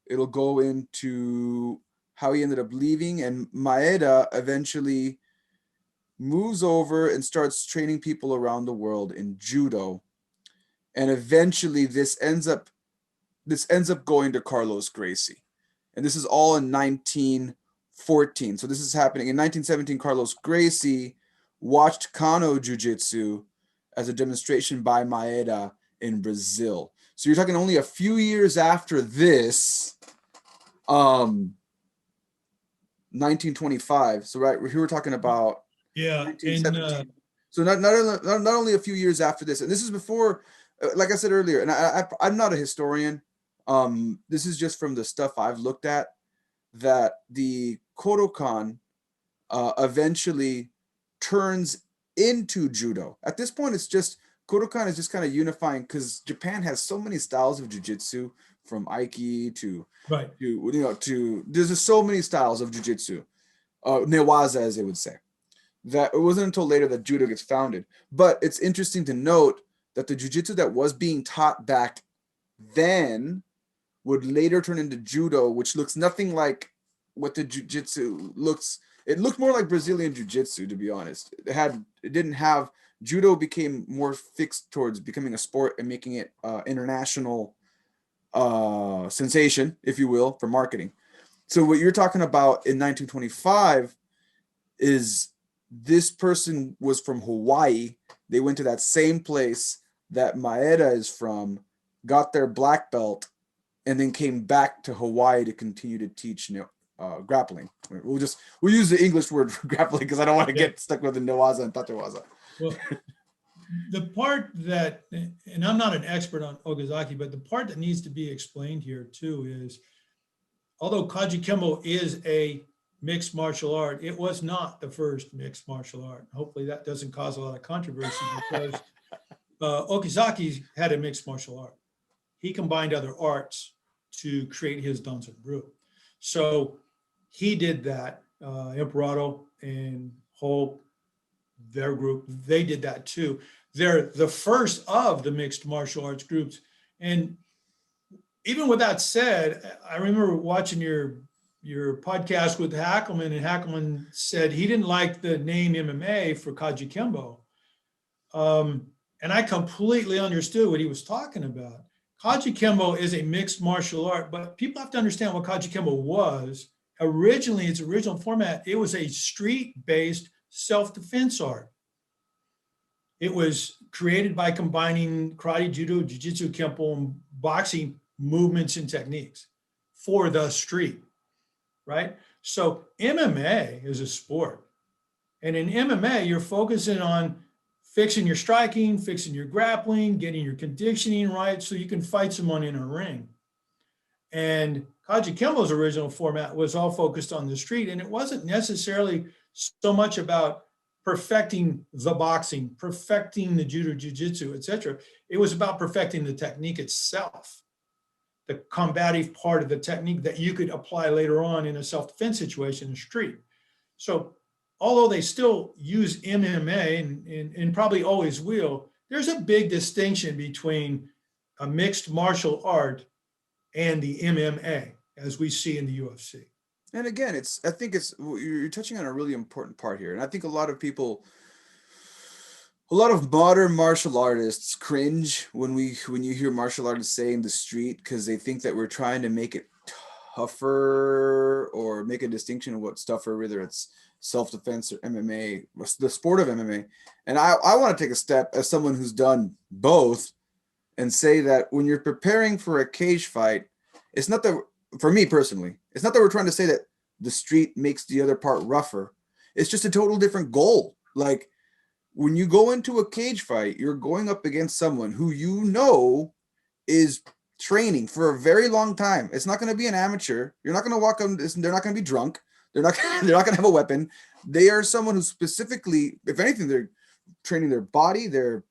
It'll go into how he ended up leaving, and Maeda eventually moves over and starts training people around the world in judo. And eventually this ends up going to Carlos Gracie. And this is all in 1914. So this is happening in 1917. Carlos Gracie watched Kano Jiu-Jitsu as a demonstration by Maeda in Brazil. So you're talking only a few years after this, 1925. So right here we're talking about 1917. So not only a few years after this, and this is before, like I said earlier, and I'm not a historian. This is just from the stuff I've looked at, that the Kodokan eventually turns into judo. At this point, it's just Kodokan is just kind of unifying, because Japan has so many styles of jiu-jitsu, from Aiki to there's just so many styles of jiu-jitsu, newaza as they would say, that it wasn't until later that judo gets founded. But it's interesting to note that the jiu-jitsu that was being taught back then would later turn into judo, which looks nothing like what the jiu-jitsu looks. It looked more like Brazilian jiu-jitsu, to be honest. It didn't have, judo became more fixed towards becoming a sport and making it international sensation, if you will, for marketing. So what you're talking about in 1925 is this person was from Hawaii. They went to that same place that Maeda is from, got their black belt, and then came back to Hawaii to continue to teach grappling. We'll use the English word for grappling, because I don't want to get stuck with the newaza and tatewaza. Well, the part that, and I'm not an expert on Okazaki, but the part that needs to be explained here too is, although Kajukenbo is a mixed martial art, it was not the first mixed martial art. Hopefully that doesn't cause a lot of controversy, because Okazaki had a mixed martial art. He combined other arts to create his Danzan brew. So he did that. Emperado and Hope, their group, they did that too. They're the first of the mixed martial arts groups. And even with that said, I remember watching your podcast with Hackelman, and Hackelman said he didn't like the name MMA for Kajukenbo. And I completely understood what he was talking about. Kajukenbo is a mixed martial art, but people have to understand what Kajukenbo was. Originally, its original format, it was a street-based self-defense art. It was created by combining karate, judo, jujitsu, kempo, and boxing movements and techniques for the street, right? So MMA is a sport. And in MMA, you're focusing on fixing your striking, fixing your grappling, getting your conditioning right so you can fight someone in a ring. And Kajukenbo's original format was all focused on the street, and it wasn't necessarily so much about perfecting the boxing, perfecting the judo, jiu-jitsu, etc. It was about perfecting the technique itself, the combative part of the technique that you could apply later on in a self-defense situation in the street. So although they still use MMA and probably always will, there's a big distinction between a mixed martial art and the MMA as we see in the UFC. And again, I think you're touching on a really important part here. And I think a lot of modern martial artists cringe when you hear martial artists say in the street, because they think that we're trying to make it tougher or make a distinction of what's tougher, whether it's self-defense or MMA, the sport of MMA. And I want to take a step as someone who's done both and say that when you're preparing for a cage fight, it's not that, for me personally, it's not that we're trying to say that the street makes the other part rougher. It's just a total different goal. Like when you go into a cage fight, you're going up against someone who you know is training for a very long time. It's not going to be an amateur. You're not going to walk on this. They're not going to be drunk. They're not going to have a weapon. They are someone who specifically, if anything, they're training their body. They're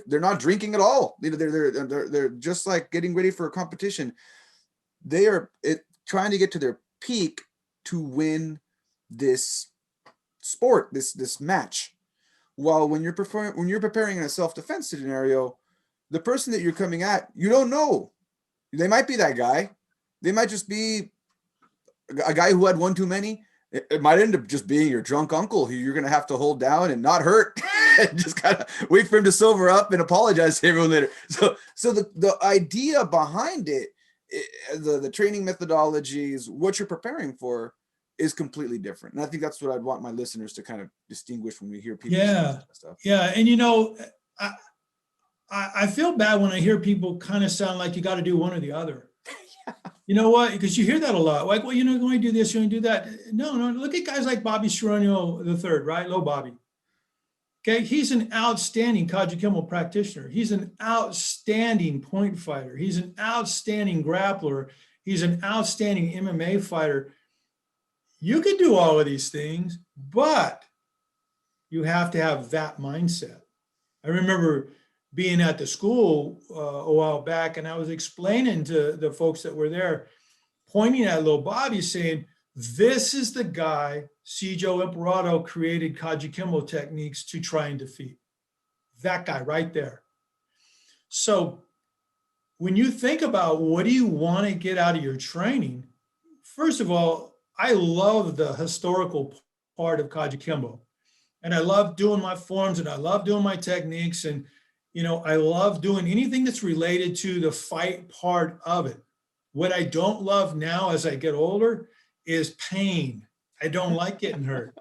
not drinking at all. They're just like getting ready for a competition. They are trying to get to their peak to win this sport, this match. While when you're preparing in a self-defense scenario, the person that you're coming at, you don't know. They might be that guy. They might just be a guy who had one too many. It might end up just being your drunk uncle who you're going to have to hold down and not hurt. And just kind of wait for him to sober up and apologize to everyone later. So the idea behind it, the training methodologies, what you're preparing for is completely different. And I think that's what I'd want my listeners to kind of distinguish when we hear people say that stuff. Yeah. And, I feel bad when I hear people kind of sound like you got to do one or the other. You know what? Because you hear that a lot. Like, well, you only do this, you only do that. No. Look at guys like Bobby Serrano III, right? Low Bobby. Okay. He's an outstanding Kajukenbo practitioner. He's an outstanding point fighter. He's an outstanding grappler. He's an outstanding MMA fighter. You can do all of these things, but you have to have that mindset. I remember being at the school a while back, and I was explaining to the folks that were there, pointing at little Bobby, saying, this is the guy Cjo Emperado created Kajukenbo techniques to try and defeat. That guy right there. So when you think about what do you want to get out of your training, first of all, I love the historical part of Kajukenbo. And I love doing my forms, and I love doing my techniques, and I love doing anything that's related to the fight part of it. What I don't love now as I get older is pain. I don't like getting hurt.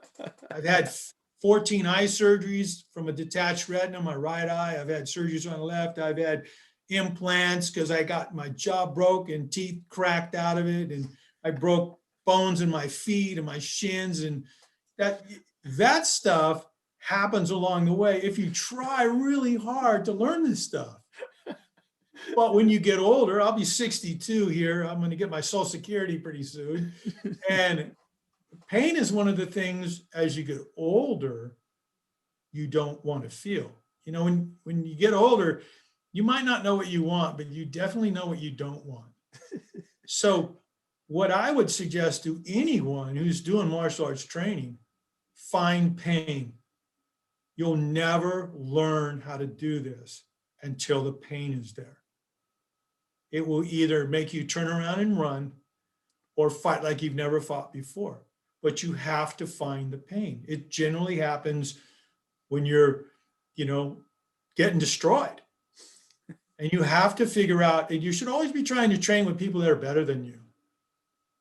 I've had 14 eye surgeries from a detached retina in my right eye. I've had surgeries on the left. I've had implants because I got my jaw broke and teeth cracked out of it. And I broke bones in my feet and my shins. And that stuff happens along the way if you try really hard to learn this stuff. But when you get older, I'll be 62 here. I'm going to get my Social Security pretty soon. And pain is one of the things as you get older, you don't want to feel. When you get older, you might not know what you want, but you definitely know what you don't want. So what I would suggest to anyone who's doing martial arts training, find pain. You'll never learn how to do this until the pain is there. It will either make you turn around and run or fight like you've never fought before. But you have to find the pain. It generally happens when you're, getting destroyed. And you have to figure out, and you should always be trying to train with people that are better than you.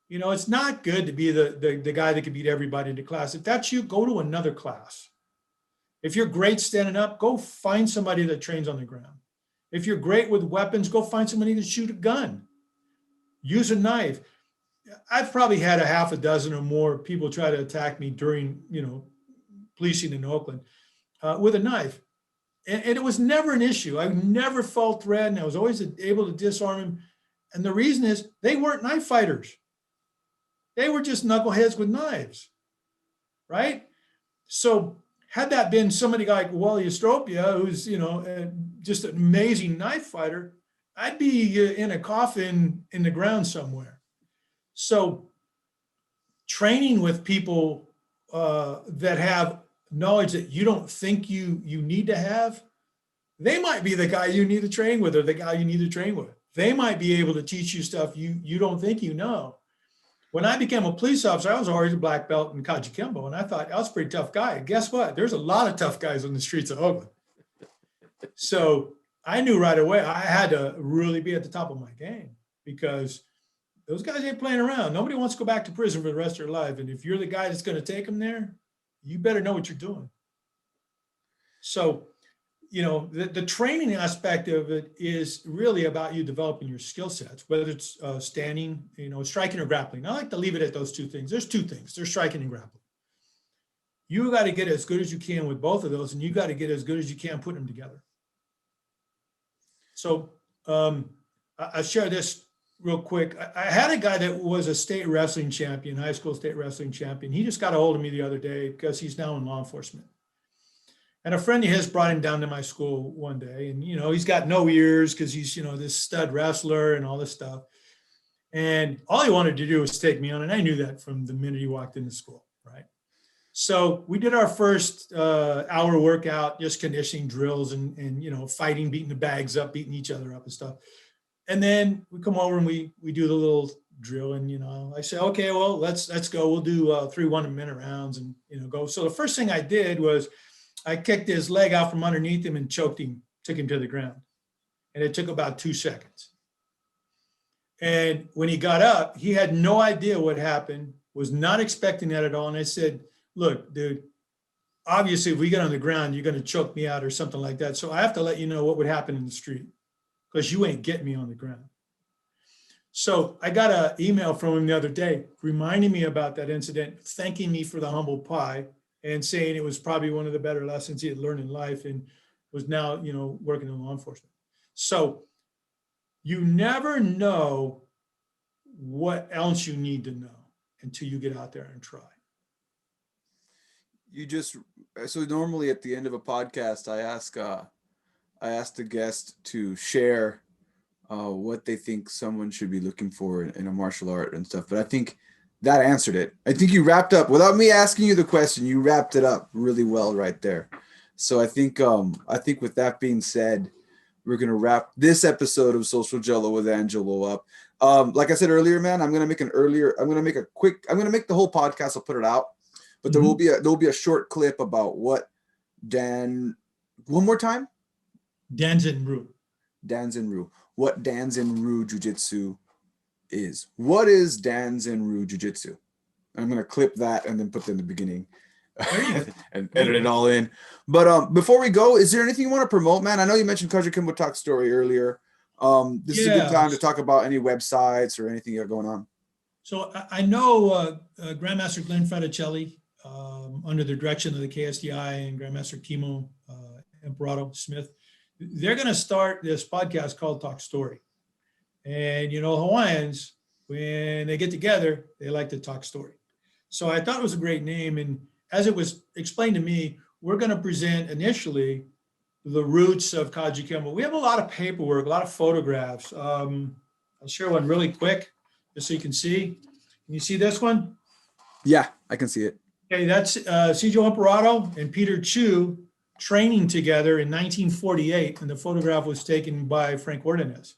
It's not good to be the guy that can beat everybody in the class. If that's you, go to another class. If you're great standing up, go find somebody that trains on the ground. If you're great with weapons, go find somebody to shoot a gun. Use a knife. I've probably had a half a dozen or more people try to attack me during, policing in Oakland with a knife. And it was never an issue. I never felt threatened. I was always able to disarm him. And the reason is they weren't knife fighters. They were just knuckleheads with knives, right? So had that been somebody like Wally Estropia, who's, just an amazing knife fighter, I'd be in a coffin in the ground somewhere. So training with people that have knowledge that you don't think you need to have, they might be the guy you need to train with or the guy you need to train with. They might be able to teach you stuff you don't think you know. When I became a police officer, I was already a black belt in Kajukenbo, and I thought I was a pretty tough guy. Guess what? There's a lot of tough guys on the streets of Oakland. So I knew right away I had to really be at the top of my game because those guys ain't playing around. Nobody wants to go back to prison for the rest of their life. And if you're the guy that's going to take them there, you better know what you're doing. So, the training aspect of it is really about you developing your skill sets, whether it's standing, striking or grappling. I like to leave it at those two things. There's two things. There's striking and grappling. You got to get as good as you can with both of those, and you got to get as good as you can putting them together. So I'll share this real quick. I had a guy that was a state wrestling champion, high school state wrestling champion. He just got a hold of me the other day because he's now in law enforcement. And a friend of his brought him down to my school one day. And, he's got no ears because he's, this stud wrestler and all this stuff. And all he wanted to do was take me on. And I knew that from the minute he walked into school, right? So we did our first hour workout, just conditioning drills and fighting, beating the bags up, beating each other up and stuff. And then we come over and we do the little drill. And, I say, okay, well, let's go. We'll do 3 1-minute rounds and, go. So the first thing I did was I kicked his leg out from underneath him and choked him, took him to the ground. And it took about 2 seconds. And when he got up, he had no idea what happened, was not expecting that at all. And I said, look, dude, obviously if we get on the ground, you're going to choke me out or something like that. So I have to let you know what would happen in the street because you ain't getting me on the ground. So I got an email from him the other day reminding me about that incident, thanking me for the humble pie and saying it was probably one of the better lessons he had learned in life and was now, working in law enforcement. So you never know what else you need to know until you get out there and try. So normally at the end of a podcast, I ask the guest to share what they think someone should be looking for in a martial art and stuff. But I think that answered it. I think you wrapped up without me asking you the question. You wrapped it up really well right there. So I think with that being said, we're going to wrap this episode of Social Gelo with Angelo up. Like I said earlier, man, I'm going to make the whole podcast. I'll put it out, but there will be a short clip about what one more time. Danzan Ryu. What Danzan Ryu Jiu-Jitsu is. What is Danzan Ryu Jiu-Jitsu? I'm going to clip that and then put that in the beginning and edit it all in. But before we go, is there anything you want to promote, man? I know you mentioned Kajukenbo Talk Story earlier. This is a good time to talk about any websites or anything you have going on. So I know Grandmaster Glenn Fraticelli, under the direction of the KSDI and Grandmaster Kimo Emperado Smith, they're going to start this podcast called Talk Story. And, Hawaiians, when they get together, they like to talk story. So I thought it was a great name. And as it was explained to me, we're going to present initially the roots of Kajukenbo. We have a lot of paperwork, a lot of photographs. I'll share one really quick, just so you can see. Can you see this one? Yeah, I can see it. Okay, that's Cjo Emperado and Peter Chu training together in 1948, and the photograph was taken by Frank Ordonez.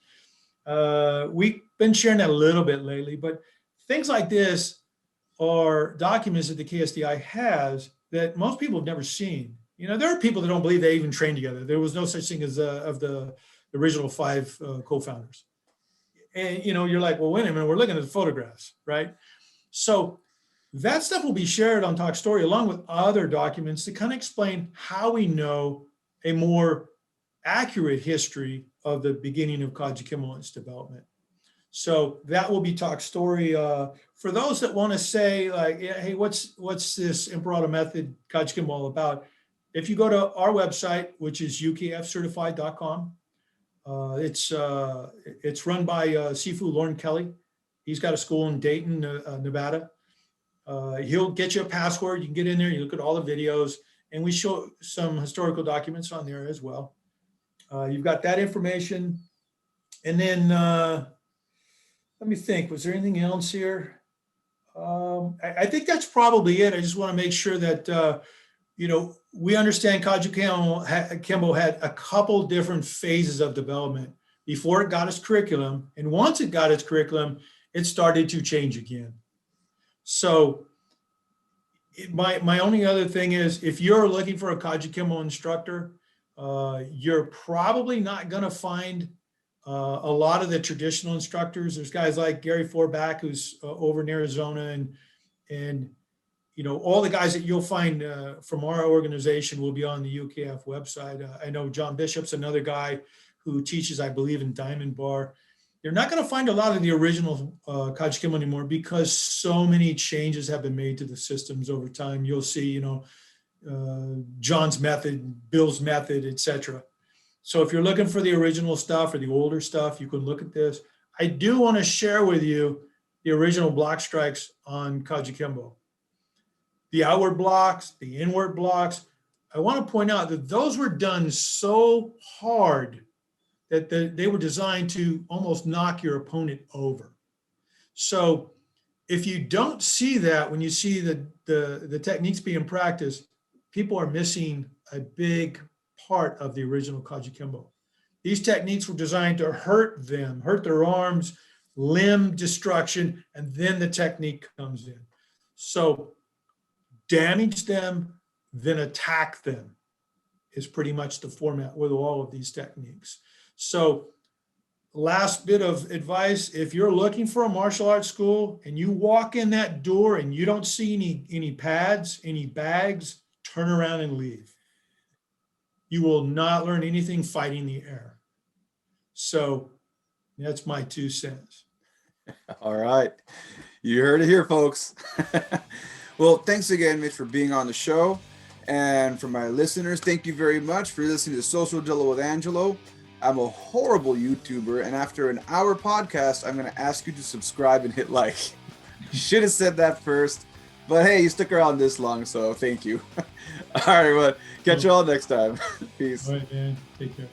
We've been sharing that a little bit lately, but things like this are documents that the KSDI has that most people have never seen. There are people that don't believe they even trained together. There was no such thing as of the original 5 co-founders. And, you're like, well, wait a minute, we're looking at the photographs, right? So That stuff will be shared on Talk Story along with other documents to kind of explain how we know a more accurate history of the beginning of Kajukenbo and its development. So that will be Talk Story. For those that want to say, like, hey, what's this Emperado Method Kajukenbo all about? If you go to our website, which is ukfcertified.com, it's run by Sifu Lauren Kelly. He's got a school in Dayton, Nevada. He'll get you a password. You can get in there, you look at all the videos, and we show some historical documents on there as well. You've got that information. And then, let me think, was there anything else here? I think that's probably it. I just want to make sure that, we understand Kajukenbo had a couple different phases of development before it got its curriculum. And once it got its curriculum, it started to change again. So my only other thing is, if you're looking for a Kajukenbo instructor, you're probably not going to find a lot of the traditional instructors. There's guys like Gary Forback, who's over in Arizona, and all the guys that you'll find from our organization will be on the UKF website. I know John Bishop's another guy who teaches, I believe, in Diamond Bar. You're not going to find a lot of the original Kajukenbo anymore because so many changes have been made to the systems over time. You'll see, John's method, Bill's method, etc. So if you're looking for the original stuff or the older stuff, you can look at this. I do want to share with you the original block strikes on Kajukenbo. The outward blocks, the inward blocks. I want to point out that those were done so hard that they were designed to almost knock your opponent over. So if you don't see that when you see the techniques being practiced, people are missing a big part of the original Kajukenbo. These techniques were designed to hurt them, hurt their arms, limb destruction, and then the technique comes in. So damage them, then attack them is pretty much the format with all of these techniques. So last bit of advice, if you're looking for a martial arts school and you walk in that door and you don't see any pads, any bags, turn around and leave. You will not learn anything fighting the air. So that's my 2 cents. All right. You heard it here, folks. Well, thanks again, Mitch, for being on the show. And for my listeners, thank you very much for listening to Social Gelo with Angelo. I'm a horrible YouTuber, and after an hour podcast, I'm going to ask you to subscribe and hit like. Should have said that first, but hey, you stuck around this long, so thank you. All right, well, catch you all next time. Peace. All right, man. Take care.